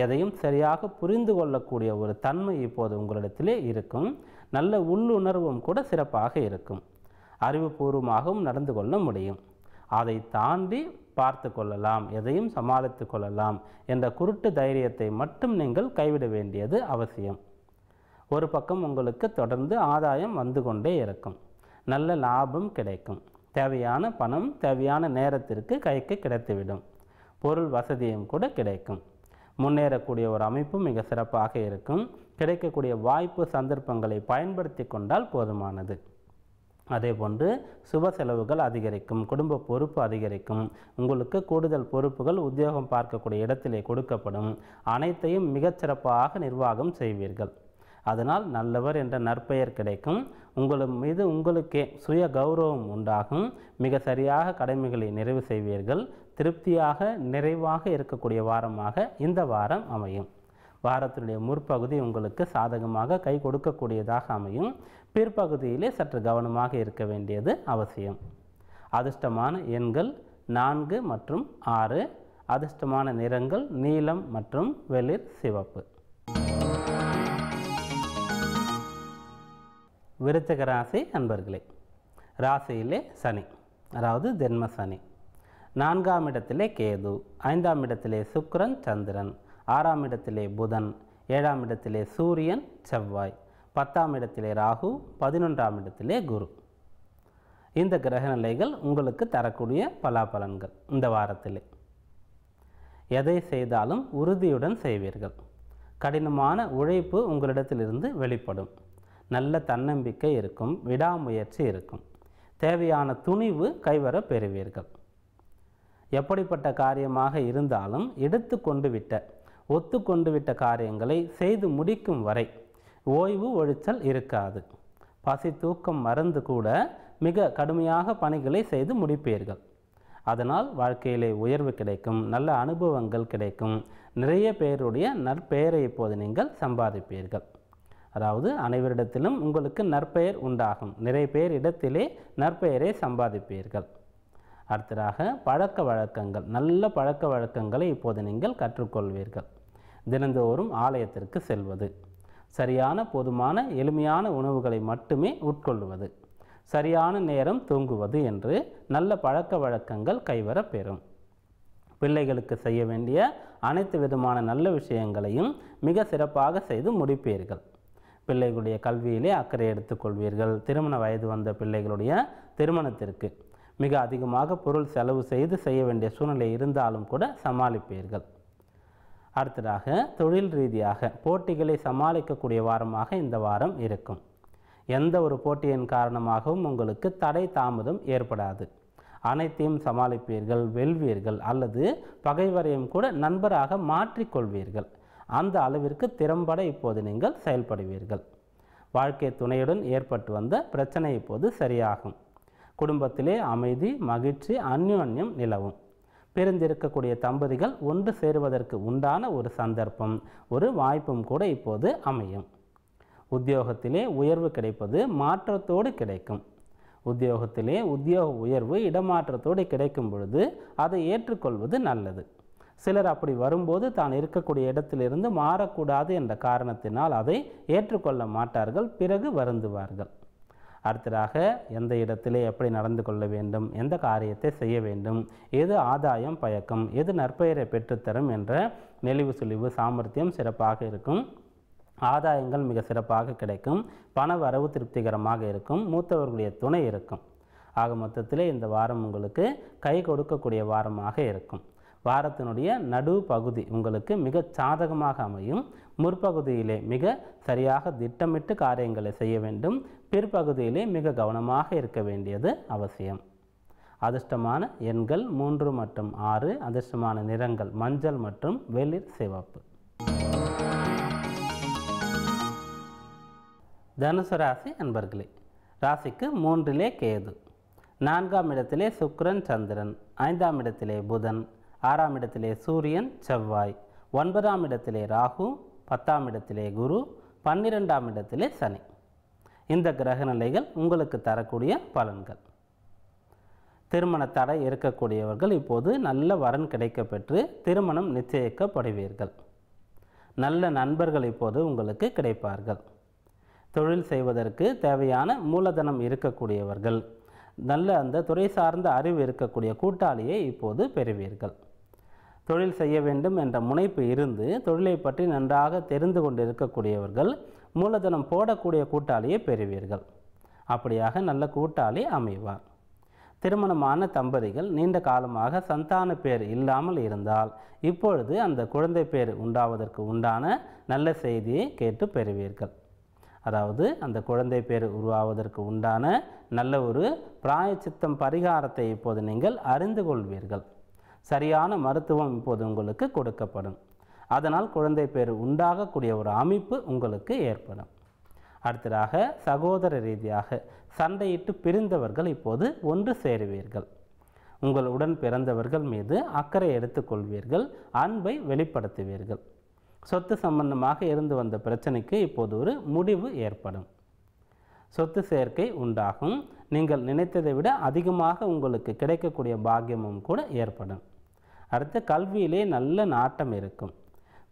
எதையும் சரியாக புரிந்து கொள்ளக்கூடிய ஒரு தன்மை இப்போது உங்களிடத்திலே இருக்கும். நல்ல உள்ளுணர்வும் கூட சிறப்பாக இருக்கும். அறிவுபூர்வமாகவும் நடந்து கொள்ள முடியும். அதை தாண்டி பார்த்து கொள்ளலாம், எதையும் சமாளித்து கொள்ளலாம் என்ற குருட்டு தைரியத்தை மட்டும் நீங்கள் கைவிட வேண்டியது அவசியம். ஒரு பக்கம் உங்களுக்கு தொடர்ந்து ஆதாயம் வந்து கொண்டே இருக்கும். நல்ல லாபம் கிடைக்கும். தேவையான பணம் தேவையான நேரத்திற்கு கைக்கு கிடைத்துவிடும். பொருள் வசதியும் கூட கிடைக்கும். முன்னேறக்கூடிய ஒரு அமைப்பு மிக சிறப்பாக இருக்கும். கிடைக்கக்கூடிய வாய்ப்பு சந்தர்ப்பங்களை பயன்படுத்தி கொண்டால் போதுமானது. அதேபோன்று சுப செலவுகள் அதிகரிக்கும். குடும்ப பொறுப்பு அதிகரிக்கும். உங்களுக்கு கூடுதல் பொறுப்புகள் உத்தியோகம் பார்க்கக்கூடிய இடத்திலே கொடுக்கப்படும். அனைத்தையும் மிகச்சிறப்பாக நிர்வாகம் செய்வீர்கள். அதனால் நல்லவர் என்ற நற்பெயர் கிடைக்கும். மீது உங்களுக்கே சுய கௌரவம் உண்டாகும். மிக சரியாக கடமைகளை நிறைவு செய்வீர்கள். திருப்தியாக நிறைவாக இருக்கக்கூடிய வாரமாக இந்த வாரம் அமையும். வாரத்தினுடைய முற்பகுதி உங்களுக்கு சாதகமாக கை கொடுக்கக்கூடியதாக அமையும். பிற்பகுதியிலே சற்று கவனமாக இருக்க வேண்டியது அவசியம். அதிர்ஷ்டமான எண்கள் 4 மற்றும் 6. அதிர்ஷ்டமான நிறங்கள் நீலம் மற்றும் வெளிர் சிவப்பு. விருச்சிக ராசி அன்பர்களே, ராசியிலே சனி, அதாவது ஜென்ம சனி. 4ஆம் இடத்திலே கேது, 5ஆம் இடத்திலே சுக்கிரன் சந்திரன், 6ஆம் இடத்திலே புதன், 7ஆம் இடத்திலே சூரியன் செவ்வாய், 10ஆம் இடத்திலே ராகு, 11ஆம் இடத்திலே குரு. இந்த கிரக நிலைகள் உங்களுக்கு தரக்கூடிய பலாபலன்கள். இந்த வாரத்திலே எதை செய்தாலும் உறுதியுடன் செய்வீர்கள். கடினமான உழைப்பு உங்களிடத்திலிருந்து வெளிப்படும். நல்ல தன்னம்பிக்கை இருக்கும். விடாமுயற்சி இருக்கும். தேவையான துணிவு கைவர பெறுவீர்கள். எப்படிப்பட்ட காரியமாக இருந்தாலும் ஒத்துக்கொண்டு விட்ட காரியங்களை செய்து முடிக்கும் வரை ஓய்வு ஒழிச்சல் இருக்காது. பசி தூக்கம் மறந்து கூட மிக கடுமையாக பணிகளை செய்து முடிப்பீர்கள். அதனால் வாழ்க்கையிலே உயர்வு கிடைக்கும். நல்ல அனுபவங்கள் கிடைக்கும். நிறைய பேருடைய நற்பெயரை இப்போது நீங்கள் சம்பாதிப்பீர்கள். அதாவது அனைவரிடத்திலும் உங்களுக்கு நற்பெயர் உண்டாகும். நிறைய பேர் இடத்திலே நற்பெயரை சம்பாதிப்பீர்கள். அடுத்ததாக பழக்க வழக்கங்கள், நல்ல பழக்க வழக்கங்களை இப்போது நீங்கள் கற்றுக்கொள்வீர்கள். தினந்தோறும் ஆலயத்திற்கு செல்வது, சரியான போதுமான எளிமையான உணவுகளை மட்டுமே உட்கொள்வது, சரியான நேரம் தூங்குவது என்று நல்ல பழக்க வழக்கங்கள் கைவர பெறும். பிள்ளைகளுக்கு செய்ய வேண்டிய அனைத்து விதமான நல்ல விஷயங்களையும் மிக சிறப்பாக செய்து முடிப்பீர்கள். பிள்ளைகளுடைய கல்வியிலே அக்கறை எடுத்துக்கொள்வீர்கள். திருமண வயது வந்த பிள்ளைகளுடைய திருமணத்திற்கு மிக அதிகமாக பொருள் செலவு செய்ய வேண்டிய சூழ்நிலை இருந்தாலும் கூட சமாளிப்பீர்கள். அடுத்ததாக தொழில் ரீதியாக போட்டிகளை சமாளிக்கக்கூடிய வாரமாக இந்த வாரம் இருக்கும். எந்த ஒரு போட்டியின் காரணமாகவும் உங்களுக்கு தடை தாமதம் ஏற்படாது. அனைத்தையும் சமாளிப்பீர்கள், வெல்வீர்கள், அல்லது பகைவரையும் கூட நண்பராக மாற்றிக்கொள்வீர்கள். அந்த அளவிற்கு திறம்பட இப்போது நீங்கள் செயல்படுவீர்கள். வாழ்க்கை துணையுடன் ஏற்பட்டு வந்த பிரச்சனை இப்போது சரியாகும். குடும்பத்திலே அமைதி, மகிழ்ச்சி, அந்யோன்யம் நிலவும். பிரிந்திருக்கக்கூடிய தம்பதிகள் ஒன்று சேருவதற்கு உண்டான ஒரு சந்தர்ப்பம், ஒரு வாய்ப்பும் கூட இப்போது அமையும். உத்தியோகத்திலே உயர்வு கிடைப்பது மாற்றத்தோடு கிடைக்கும். உத்தியோகத்திலே உத்தியோக உயர்வு இடமாற்றத்தோடு கிடைக்கும் பொழுது அதை ஏற்றுக்கொள்வது நல்லது. சிலர் அப்படி வரும்போது தான் இருக்கக்கூடிய இடத்திலிருந்து மாறக்கூடாது என்ற காரணத்தினால் அதை ஏற்றுக்கொள்ள மாட்டார்கள், பிறகு வருந்துவார்கள். அடுத்ததாக எந்த இடத்திலே எப்படி நடந்து கொள்ள வேண்டும், எந்த காரியத்தை செய்ய வேண்டும், எது ஆதாயம் பயக்கும், எது நற்பெயரை பெற்றுத்தரும் என்ற நெளிவு சுழிவு சாமர்த்தியம் சிறப்பாக இருக்கும். ஆதாயங்கள் மிக சிறப்பாக கிடைக்கும். பண வரவு திருப்திகரமாக இருக்கும். மூத்தவர்களுடைய துணை இருக்கும். ஆக மொத்தத்திலே இந்த வாரம் உங்களுக்கு கை கொடுக்கக்கூடிய வாரமாக இருக்கும். வாரத்தினுடைய நடு பகுதி உங்களுக்கு மிக சாதகமாக அமையும். முற்பகுதியிலே மிக சரியாக திட்டமிட்டு காரியங்களை செய்ய வேண்டும். பிற்பகுதியிலே மிக கவனமாக இருக்க வேண்டியது அவசியம். அதிர்ஷ்டமான எண்கள் 3 மற்றும் 6. அதிர்ஷ்டமான நிறங்கள் மஞ்சள் மற்றும் வெளிர் சிவப்பு. தனுசு ராசி அன்பர்களே, ராசிக்கு 3லே கேது, 4ஆம் இடத்திலே சுக்கிரன் சந்திரன், 5ஆம் இடத்திலே புதன், 6ஆம் இடத்திலே சூரியன் செவ்வாய், 9ஆம் இடத்திலே ராகு, 10ஆம் இடத்திலே குரு, 12ஆம் இடத்திலே சனி. இந்த கிரக நிலைகள் உங்களுக்கு தரக்கூடிய பலன்கள். திருமண தடை இருக்கக்கூடியவர்கள் இப்போது நல்ல வரன் கிடைக்கப்பெற்று திருமணம் நிச்சயிக்கப்படுவீர்கள். நல்ல நண்பர்கள் இப்போது உங்களுக்கு கிடைப்பார்கள். தொழில் செய்வதற்கு தேவையான மூலதனம் இருக்கக்கூடியவர்கள், நல்ல அந்த துறை சார்ந்த அறிவு இருக்கக்கூடிய கூட்டாளியை இப்போது பெறுவீர்கள். தொழில் செய்ய வேண்டும் என்ற முனைப்பு இருந்து தொழிலை பற்றி நன்றாக தெரிந்து கொண்டு இருக்கக்கூடியவர்கள் மூலதனம் போடக்கூடிய கூட்டாளியை பெறுவீர்கள். அப்படியாக நல்ல கூட்டாளி அமைவார். திருமணமான தம்பதிகள் நீண்ட காலமாக சந்தான பேர் இல்லாமல் இருந்தால் இப்பொழுது அந்த குழந்தை பேர் உண்டாவதற்கு உண்டான நல்ல செய்தியை கேட்டு பெறுவீர்கள். அதாவது அந்த குழந்தை பேர் உருவாவதற்கு உண்டான நல்ல ஒரு பிராயச்சித்தம் பரிகாரத்தை இப்போது நீங்கள் அறிந்து கொள்வீர்கள். சரியான மருத்துவம் இப்போது உங்களுக்கு கொடுக்கப்படும். அதனால் குழந்தை பேர் உண்டாகக்கூடிய ஒரு அமைப்பு உங்களுக்கு ஏற்படும். அடுத்ததாக சகோதர ரீதியாக சண்டையிட்டு பிரிந்தவர்கள் இப்போது ஒன்று சேருவீர்கள். உங்கள் உடன் பிறந்தவர்கள் மீது அக்கறை எடுத்துக்கொள்வீர்கள், அன்பை வெளிப்படுத்துவீர்கள். சொத்து சம்பந்தமாக இருந்து வந்த பிரச்சனைக்கு இப்போது ஒரு முடிவு ஏற்படும். சொத்து சேர்க்கை உண்டாகும். நீங்கள் நினைத்ததை விட அதிகமாக உங்களுக்கு கிடைக்கக்கூடிய பாக்கியமும் கூட ஏற்படும். அடுத்து கல்வியிலே நல்ல நாட்டம் இருக்கும்.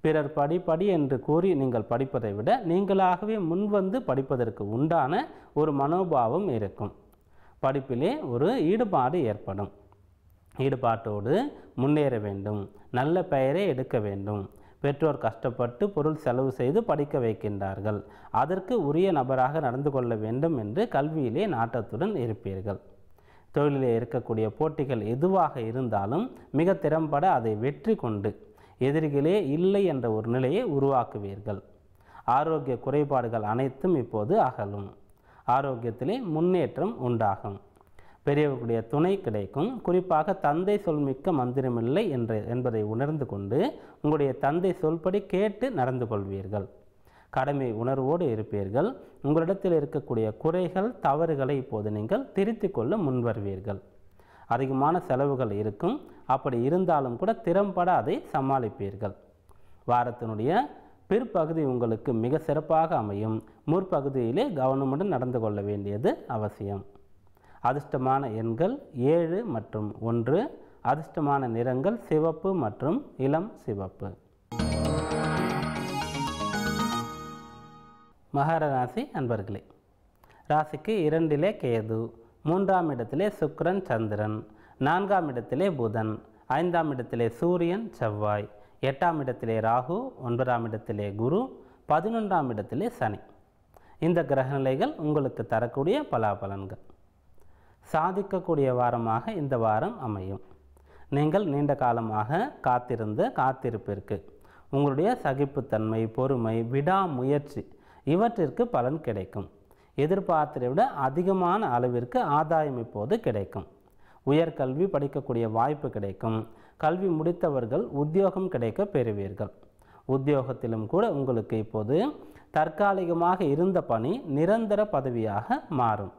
பிறர் படி என்று கூறி நீங்கள் படிப்பதை விட நீங்களாகவே முன்வந்து படிப்பதற்கு உண்டான ஒரு மனோபாவம் இருக்கும். படிப்பிலே ஒரு ஈடுபாடு ஏற்படும். ஈடுபாட்டோடு முன்னேற வேண்டும், நல்ல பெயரை எடுக்க வேண்டும். பெற்றோர் கஷ்டப்பட்டு பொருள் செலவு செய்து படிக்க வைக்கின்றார்கள், அதற்கு உரிய நபராக நடந்து கொள்ள வேண்டும் என்று கல்வியிலே நாட்டத்துடன் இருப்பீர்கள். தொழிலிலே இருக்கக்கூடிய போட்டிகள் எதுவாக இருந்தாலும் மிக திறம்பட அதை வெற்றி கொண்டு எதிரிகளே இல்லை என்ற ஒரு நிலையை உருவாக்குவீர்கள். ஆரோக்கிய குறைபாடுகள் அனைத்தும் இப்போது அகலும். ஆரோக்கியத்திலே முன்னேற்றம் உண்டாகும். பெரியவர்களுடைய துணை கிடைக்கும். குறிப்பாக தந்தை சொல்மிக்க மந்திரமில்லை என்பதை உணர்ந்து கொண்டு உங்களுடைய தந்தை சொல்படி கேட்டு நடந்து கொள்வீர்கள். கடமை உணர்வோடு இருப்பீர்கள். உங்களிடத்தில் இருக்கக்கூடிய குறைகள் தவறுகளை இப்போது நீங்கள் திருத்திக் கொள்ள முன்வருவீர்கள். அதிகமான செலவுகள் இருக்கும். அப்படி இருந்தாலும் கூட திறம்பட அதை சமாளிப்பீர்கள். வாரத்தினுடைய பிற்பகுதி உங்களுக்கு மிக சிறப்பாக அமையும். முற்பகுதியிலே கவனமுடன் நடந்து கொள்ள வேண்டியது அவசியம். அதிர்ஷ்டமான எண்கள் 7 மற்றும் 1. அதிர்ஷ்டமான நிறங்கள் சிவப்பு மற்றும் இளம் சிவப்பு. மகர ராசி அன்பர்களே, ராசிக்கு 2லே கேது, 3ஆம் இடத்திலே சுக்கிரன் சந்திரன், 4ஆம் இடத்திலே புதன், 5ஆம் இடத்திலே சூரியன் செவ்வாய், 8ஆம் இடத்திலே ராகு, 9ஆம் இடத்திலே குரு, 11ஆம் இடத்திலே சனி. இந்த கிரகநிலைகள் உங்களுக்கு தரக்கூடிய பலாபலன்கள். சாதிக்கக்கூடிய வாரமாக இந்த வாரம் அமையும். நீங்கள் நீண்ட காலமாக காத்திருந்த காத்திருப்பிற்கு உங்களுடைய சகிப்புத்தன்மை, பொறுமை, விடாமுயற்சி இவற்றிற்கு பலன் கிடைக்கும். எதிர்பார்த்ததை விட அதிகமான அளவிற்கு ஆதாயம் இப்போது கிடைக்கும். உயர்கல்வி படிக்கக்கூடிய வாய்ப்பு கிடைக்கும். கல்வி முடித்தவர்கள் உத்தியோகம் கிடைக்க பெறுவீர்கள். உத்தியோகத்திலும் கூட உங்களுக்கு இப்போது தற்காலிகமாக இருந்த பணி நிரந்தர பதவியாக மாறும்.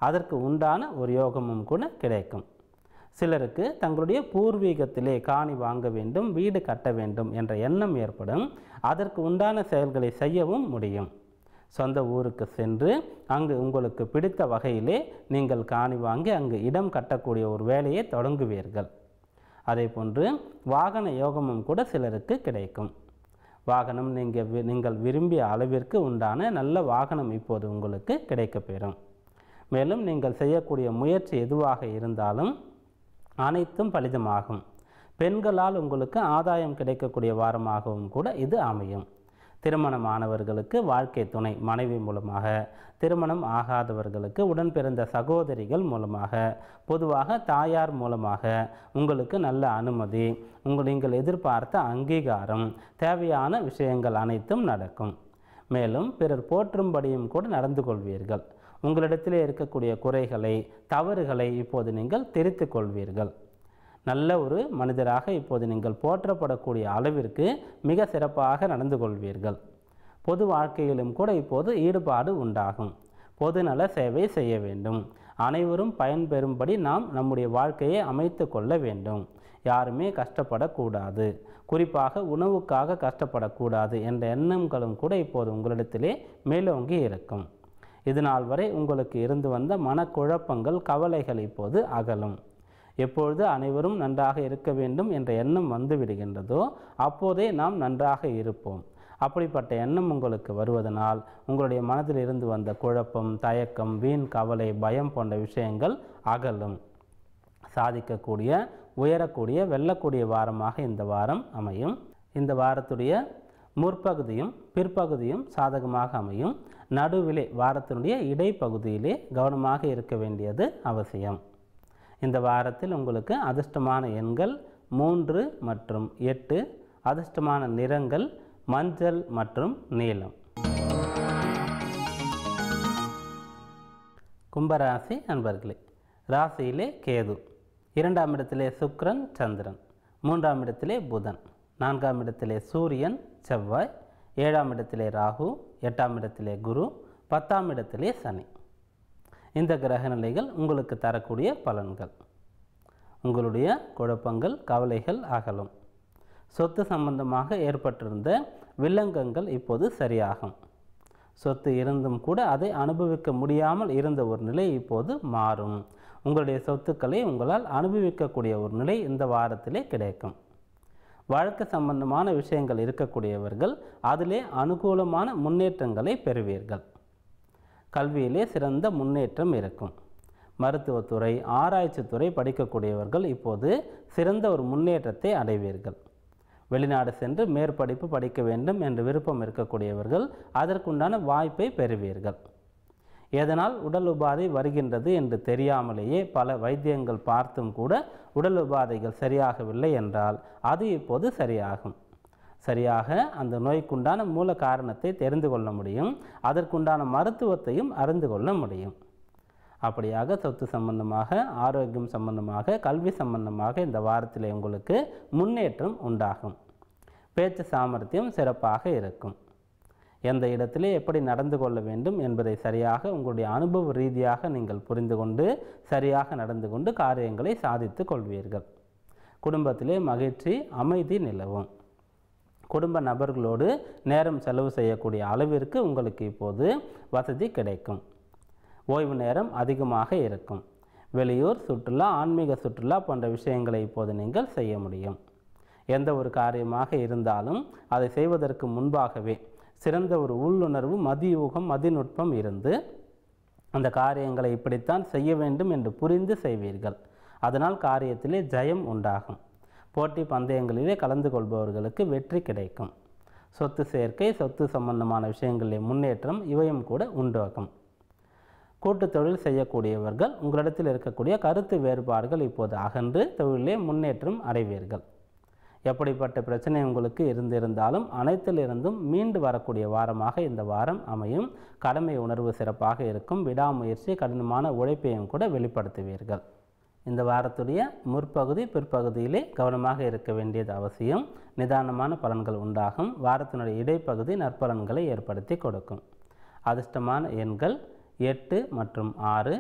அதற்கு உண்டான ஒரு யோகமும் கூட கிடைக்கும். சிலருக்கு தங்களுடைய பூர்வீகத்திலே காணி வாங்க வேண்டும், வீடு கட்ட வேண்டும் என்ற எண்ணம் ஏற்படும். அதற்கு உண்டான செயல்களை செய்யவும் முடியும். சொந்த ஊருக்கு சென்று அங்கு உங்களுக்கு பிடித்த வகையிலே நீங்கள் காணி வாங்கி அங்கு இடம் கட்டக்கூடிய ஒரு வேலையை தொடங்குவீர்கள். அதே போன்று வாகன யோகமும் கூட சிலருக்கு கிடைக்கும். வாகனம் நீங்கள் விரும்பிய அளவிற்கு உண்டான நல்ல வாகனம் இப்போது உங்களுக்கு கிடைக்கப்பெறும். மேலும் நீங்கள் செய்யக்கூடிய முயற்சி எதுவாக இருந்தாலும் அனைத்தும் பலிதமாகும். பெண்களால் உங்களுக்கு ஆதாயம் கிடைக்கக்கூடிய வாரமாகவும் கூட இது அமையும். திருமணமானவர்களுக்கு வாழ்க்கை துணை மனைவி மூலமாக, திருமணம் ஆகாதவர்களுக்கு உடன் பிறந்த சகோதரிகள் மூலமாக, பொதுவாக தாயார் மூலமாக உங்களுக்கு நல்ல அனுமதி, நீங்கள் எதிர்பார்த்த அங்கீகாரம், தேவையான விஷயங்கள் அனைத்தும் நடக்கும். மேலும் பிறர் போற்றும்படியும் கூட நடந்து கொள்வீர்கள். உங்களிடத்திலே இருக்கக்கூடிய குறைகளை, தவறுகளை இப்போது நீங்கள் திருத்தி கொள்வீர்கள். நல்ல ஒரு மனிதராக இப்போது நீங்கள் போற்றப்படக்கூடிய அளவிற்கு மிக சிறப்பாக நடந்து கொள்வீர்கள். பொது வாழ்க்கையிலும் கூட இப்போது ஈடுபாடு உண்டாகும். பொதுநல சேவை செய்ய வேண்டும். அனைவரும் பயன்பெறும்படி நாம் நம்முடைய வாழ்க்கையை அமைத்து கொள்ள வேண்டும். யாருமே கஷ்டப்படக்கூடாது, குறிப்பாக உணவுக்காக கஷ்டப்படக்கூடாது என்ற எண்ணங்களும் கூட இப்போது உங்களிடத்திலே மேலோங்கி இருக்கும். இதுநாள் வரை உங்களுக்கு இருந்து வந்த மனக்குழப்பங்கள், கவலைகள் இப்போது அகலும். எப்பொழுது அனைவரும் நன்றாக இருக்க வேண்டும் என்ற எண்ணம் வந்து விடுகின்றதோ அப்போதே நாம் நன்றாக இருப்போம். அப்படிப்பட்ட எண்ணம் உங்களுக்கு வருவதனால் உங்களுடைய மனதில் இருந்து வந்த குழப்பம், தயக்கம், வீண் கவலை, பயம் போன்ற விஷயங்கள் அகலும். சாதிக்கக்கூடிய, உயரக்கூடிய, வெல்லக்கூடிய வாரமாக இந்த வாரம் அமையும். இந்த வாரத்துடைய முற்பகுதியும் பிற்பகுதியும் சாதகமாக அமையும். நடுவிலே வாரத்தினுடைய இடைப்பகுதியிலே கவனமாக இருக்க வேண்டியது அவசியம். இந்த வாரத்தில் உங்களுக்கு அதிர்ஷ்டமான எண்கள் 3 மற்றும் 8, அதிர்ஷ்டமான நிறங்கள் மஞ்சள் மற்றும் நீலம். கும்பராசி அன்பர்களே, ராசியிலே கேது, 2ஆம் இடத்திலே சுக்கிரன், சந்திரன், 3ஆம் இடத்திலே புதன், 4ஆம் இடத்திலே சூரியன், செவ்வாய், 7ஆம் இடத்திலே ராகு, 8ஆம் இடத்திலே குரு, 10ஆம் இடத்திலே சனி. இந்த கிரக நிலைகள் உங்களுக்கு தரக்கூடிய பலன்கள். உங்களுடைய குழப்பங்கள், கவலைகள் அகலும். சொத்து சம்பந்தமாக ஏற்பட்டிருந்த வில்லங்கங்கள் இப்போது சரியாகும். சொத்து இருந்தும் கூட அதை அனுபவிக்க முடியாமல் இருந்த ஒரு நிலை இப்போது மாறும். உங்களுடைய சொத்துக்களை உங்களால் அனுபவிக்கக்கூடிய ஒரு நிலை இந்த வாரத்திலே கிடைக்கும். வழக்கு சம்பந்தமான விஷயங்கள் இருக்கக்கூடியவர்கள் அதிலே அனுகூலமான முன்னேற்றங்களை பெறுவீர்கள். கல்வியிலே சிறந்த முன்னேற்றம் இருக்கும். மருத்துவத்துறை, ஆராய்ச்சித்துறை படிக்கக்கூடியவர்கள் இப்போது சிறந்த ஒரு முன்னேற்றத்தை அடைவீர்கள். வெளிநாடு சென்று மேற்படிப்பு படிக்க வேண்டும் என்று விருப்பம் இருக்கக்கூடியவர்கள் அதற்குண்டான வாய்ப்பை பெறுவீர்கள். எதனால் உடல் உபாதை வருகின்றது என்று தெரியாமலேயே பல வைத்தியங்கள் பார்த்தும் கூட உடல் உபாதைகள் சரியாகவில்லை என்றால் அது இப்போது சரியாகும். சரியாக அந்த நோய்க்குண்டான மூல காரணத்தை தெரிந்து கொள்ள முடியும். அதற்குண்டான மருத்துவத்தையும் அறிந்து கொள்ள முடியும். அப்படியாக சொத்து சம்பந்தமாக, ஆரோக்கியம் சம்பந்தமாக, கல்வி சம்பந்தமாக இந்த வாரத்தில் உங்களுக்கு முன்னேற்றம் உண்டாகும். பேச்சு சாமர்த்தியம் சிறப்பாக இருக்கும். எந்த இடத்திலே எப்படி நடந்து கொள்ள வேண்டும் என்பதை சரியாக உங்களுடைய அனுபவ ரீதியாக நீங்கள் புரிந்து கொண்டு சரியாக நடந்து கொண்டு காரியங்களை சாதித்து கொள்வீர்கள். குடும்பத்திலே மகிழ்ச்சி, அமைதி நிலவும். குடும்ப நபர்களோடு நேரம் செலவு செய்யக்கூடிய அளவிற்கு உங்களுக்கு இப்போது வசதி கிடைக்கும். ஓய்வு நேரம் அதிகமாக இருக்கும். வெளியூர் சுற்றுலா, ஆன்மீக சுற்றுலா போன்ற விஷயங்களை இப்போது நீங்கள் செய்ய முடியும். எந்த ஒரு காரியமாக இருந்தாலும் அதை செய்வதற்கு முன்பாகவே சிறந்த ஒரு உள்ளுணர்வு, மதியூகம், மதிநுட்பம் இருந்து அந்த காரியங்களை இப்படித்தான் செய்ய வேண்டும் என்று புரிந்து செய்வீர்கள். அதனால் காரியத்திலே ஜெயம் உண்டாகும். போட்டி பந்தயங்களிலே கலந்து கொள்பவர்களுக்கு வெற்றி கிடைக்கும். சொத்து சேர்க்கை, சொத்து சம்பந்தமான விஷயங்களில் முன்னேற்றம் இவையும் கூட உண்டாகும். கூட்டு தொழில் செய்யக்கூடியவர்கள் உங்களிடத்தில் இருக்கக்கூடிய கருத்து வேறுபாடுகள் இப்போது அகன்று தொழிலே முன்னேற்றம் அடைவீர்கள். எப்படிப்பட்ட பிரச்சனை உங்களுக்கு இருந்திருந்தாலும் அனைத்திலிருந்தும் மீண்டு வரக்கூடிய வாரமாக இந்த வாரம் அமையும். கடமை உணர்வு சிறப்பாக இருக்கும். விடாமுயற்சி, கடினமான உழைப்பையும் கூட வெளிப்படுத்துவீர்கள். இந்த வாரத்துடைய முற்பகுதி பிற்பகுதியிலே கவனமாக இருக்க வேண்டியது அவசியம். நிதானமான பலன்கள் உண்டாகும். வாரத்தினுடைய இடைப்பகுதி நற்பலன்களை ஏற்படுத்தி கொடுக்கும். அதிர்ஷ்டமான எண்கள் 8 மற்றும் 6.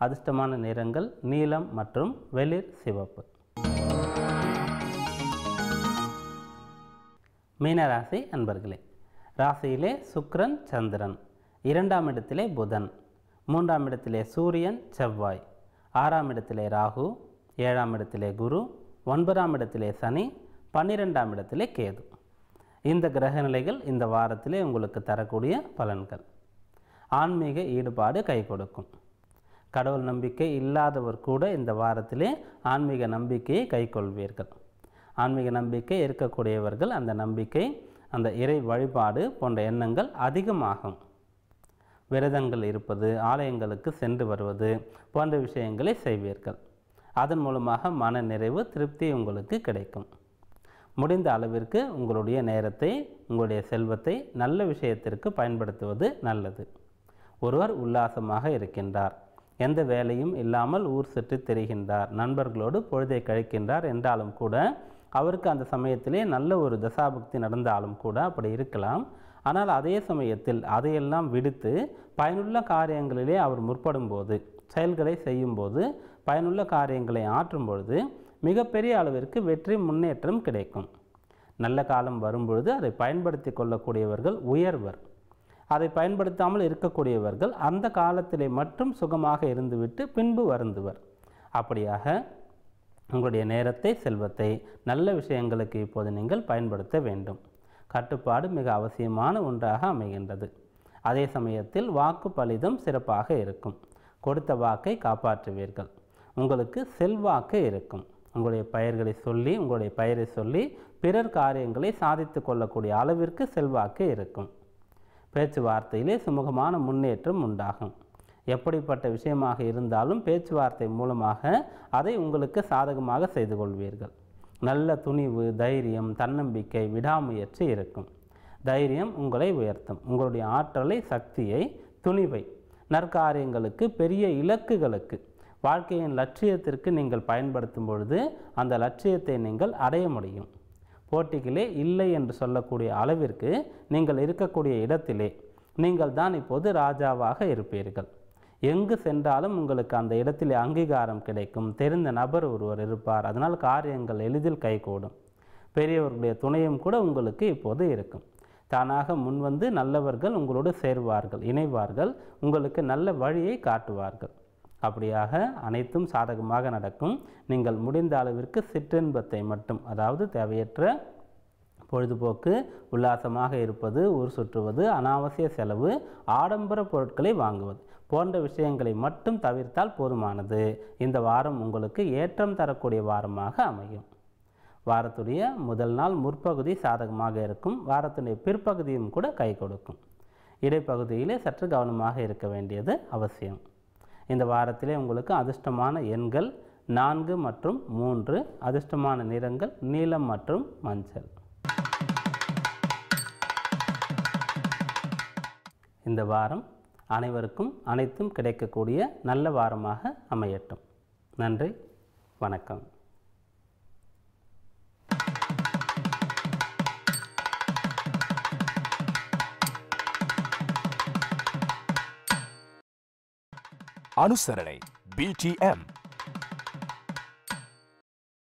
அதிர்ஷ்டமான நிறங்கள் நீலம் மற்றும் வெளிர் சிவப்பு. மீனராசி அன்பர்களே, ராசியிலே சுக்கிரன் சந்திரன், 2ஆம் இடத்திலே புதன், 3ஆம் இடத்திலே சூரியன் செவ்வாய், 6ஆம் இடத்திலே ராகு, 7ஆம் இடத்திலே குரு, 9ஆம் இடத்திலே சனி, 12ஆம் இடத்திலே கேது. இந்த கிரக நிலைகள் இந்த வாரத்திலே உங்களுக்கு தரக்கூடிய பலன்கள். ஆன்மீக ஈடுபாடு கை கொடுக்கும். கடவுள் நம்பிக்கை இல்லாதவர் கூட இந்த வாரத்திலே ஆன்மீக நம்பிக்கையை கை கொள்வீர்கள். ஆன்மீக நம்பிக்கை இருக்கக்கூடியவர்கள் அந்த நம்பிக்கை, அந்த இறை வழிபாடு போன்ற எண்ணங்கள் அதிகமாகும். விரதங்கள் இருப்பது, ஆலயங்களுக்கு சென்று வருவது போன்ற விஷயங்களை செய்வீர்கள். அதன் மூலமாக மன நிறைவு, திருப்தி உங்களுக்கு கிடைக்கும். முடிந்த அளவிற்கு உங்களுடைய நேரத்தை, உங்களுடைய செல்வத்தை நல்ல விஷயத்திற்கு பயன்படுத்துவது நல்லது. ஒருவர் உல்லாசமாக இருக்கின்றார், எந்த வேலையும் இல்லாமல் ஊர் சுற்றி திரிகின்றார், நண்பர்களோடு பொழுதை கழிக்கின்றார் என்றாலும் கூட அவருக்கு அந்த சமயத்திலே நல்ல ஒரு தசாபக்தி நடந்தாலும் கூட அப்படி இருக்கலாம். ஆனால் அதே சமயத்தில் அதையெல்லாம் விடுத்து பயனுள்ள காரியங்களிலே அவர் முற்படும் போது, செயல்களை செய்யும்போது, பயனுள்ள காரியங்களை ஆற்றும் பொழுது மிகப்பெரிய அளவிற்கு வெற்றி, முன்னேற்றம் கிடைக்கும். நல்ல காலம் வரும்பொழுது அதை பயன்படுத்தி கொள்ளக்கூடியவர்கள் உயர்வர். அதை பயன்படுத்தாமல் இருக்கக்கூடியவர்கள் அந்த காலத்திலே மட்டும் சுகமாக இருந்துவிட்டு பின்பு வருந்துவர். அப்படியாக உங்களுடைய நேரத்தை, செல்வத்தை நல்ல விஷயங்களுக்கு இப்போது நீங்கள் பயன்படுத்த வேண்டும். கட்டுப்பாடு மிக அவசியமான ஒன்றாக அமைகின்றது. அதே சமயத்தில் வாக்கு பலிதம் சிறப்பாக இருக்கும். கொடுத்த வாக்கை காப்பாற்றுவீர்கள். உங்களுக்கு செல்வாக்கு இருக்கும். உங்களுடைய பெயர்களை சொல்லி, உங்களுடைய பெயரை சொல்லி பிறர் காரியங்களை சாதித்து கொள்ளக்கூடிய அளவிற்கு செல்வாக்கு இருக்கும். பேச்சுவார்த்தையிலே சுமூகமான முன்னேற்றம் உண்டாகும். எப்படிப்பட்ட விஷயமாக இருந்தாலும் பேச்சுவார்த்தை மூலமாக அதை உங்களுக்கு சாதகமாக செய்து கொள்வீர்கள். நல்ல துணிவு, தைரியம், தன்னம்பிக்கை, விடாமுயற்சி இருக்கும். தைரியம் உங்களை உயர்த்தும். உங்களுடைய ஆற்றலை, சக்தியை, துணிவை நற்காரியங்களுக்கு, பெரிய இலக்குகளுக்கு, வாழ்க்கையின் லட்சியத்திற்கு நீங்கள் பயன்படுத்தும் பொழுது அந்த லட்சியத்தை நீங்கள் அடைய முடியும். போட்டிகளே இல்லை என்று சொல்லக்கூடிய அளவிற்கு நீங்கள் இருக்கக்கூடிய இடத்திலே நீங்கள் தான் இப்போது ராஜாவாக இருப்பீர்கள். எங்கு சென்றாலும் உங்களுக்கு அந்த இடத்திலே அங்கீகாரம் கிடைக்கும். தெரிந்த நபர் ஒருவர் இருப்பார். அதனால் காரியங்கள் எளிதில் கைகூடும். பெரியவர்களுடைய துணையும் கூட உங்களுக்கு இப்போது இருக்கும். தானாக முன்வந்து நல்லவர்கள் உங்களோடு சேருவார்கள், இணைவார்கள், உங்களுக்கு நல்ல வழியை காட்டுவார்கள். அப்படியாக அனைத்தும் சாதகமாக நடக்கும். நீங்கள் முடிந்த அளவிற்கு சிற்றின்பத்தை மட்டும், அதாவது தேவையற்ற பொழுதுபோக்கு, உல்லாசமாக இருப்பது, ஊர் சுற்றுவது, அனாவசிய செலவு, ஆடம்பர பொருட்களை வாங்குவது போன்ற விஷயங்களை மட்டும் தவிர்த்தால் போதுமானது. இந்த வாரம் உங்களுக்கு ஏற்றம் தரக்கூடிய வாரமாக அமையும். வாரத்துடைய முதல் நாள் முற்பகுதி சாதகமாக இருக்கும். வாரத்துடைய பிற்பகுதியும் கூட கை கொடுக்கும். இடைப்பகுதியிலே சற்று கவனமாக இருக்க வேண்டியது அவசியம். இந்த வாரத்திலே உங்களுக்கு அதிர்ஷ்டமான எண்கள் 4 மற்றும் 3. அதிர்ஷ்டமான நிறங்கள் நீலம் மற்றும் மஞ்சள். இந்த வாரம் அனைவருக்கும் அனைத்தும் கிடைக்கக்கூடிய நல்ல வாரமாக அமையட்டும். நன்றி, வணக்கம். ಅನುಸರಣೆ BTM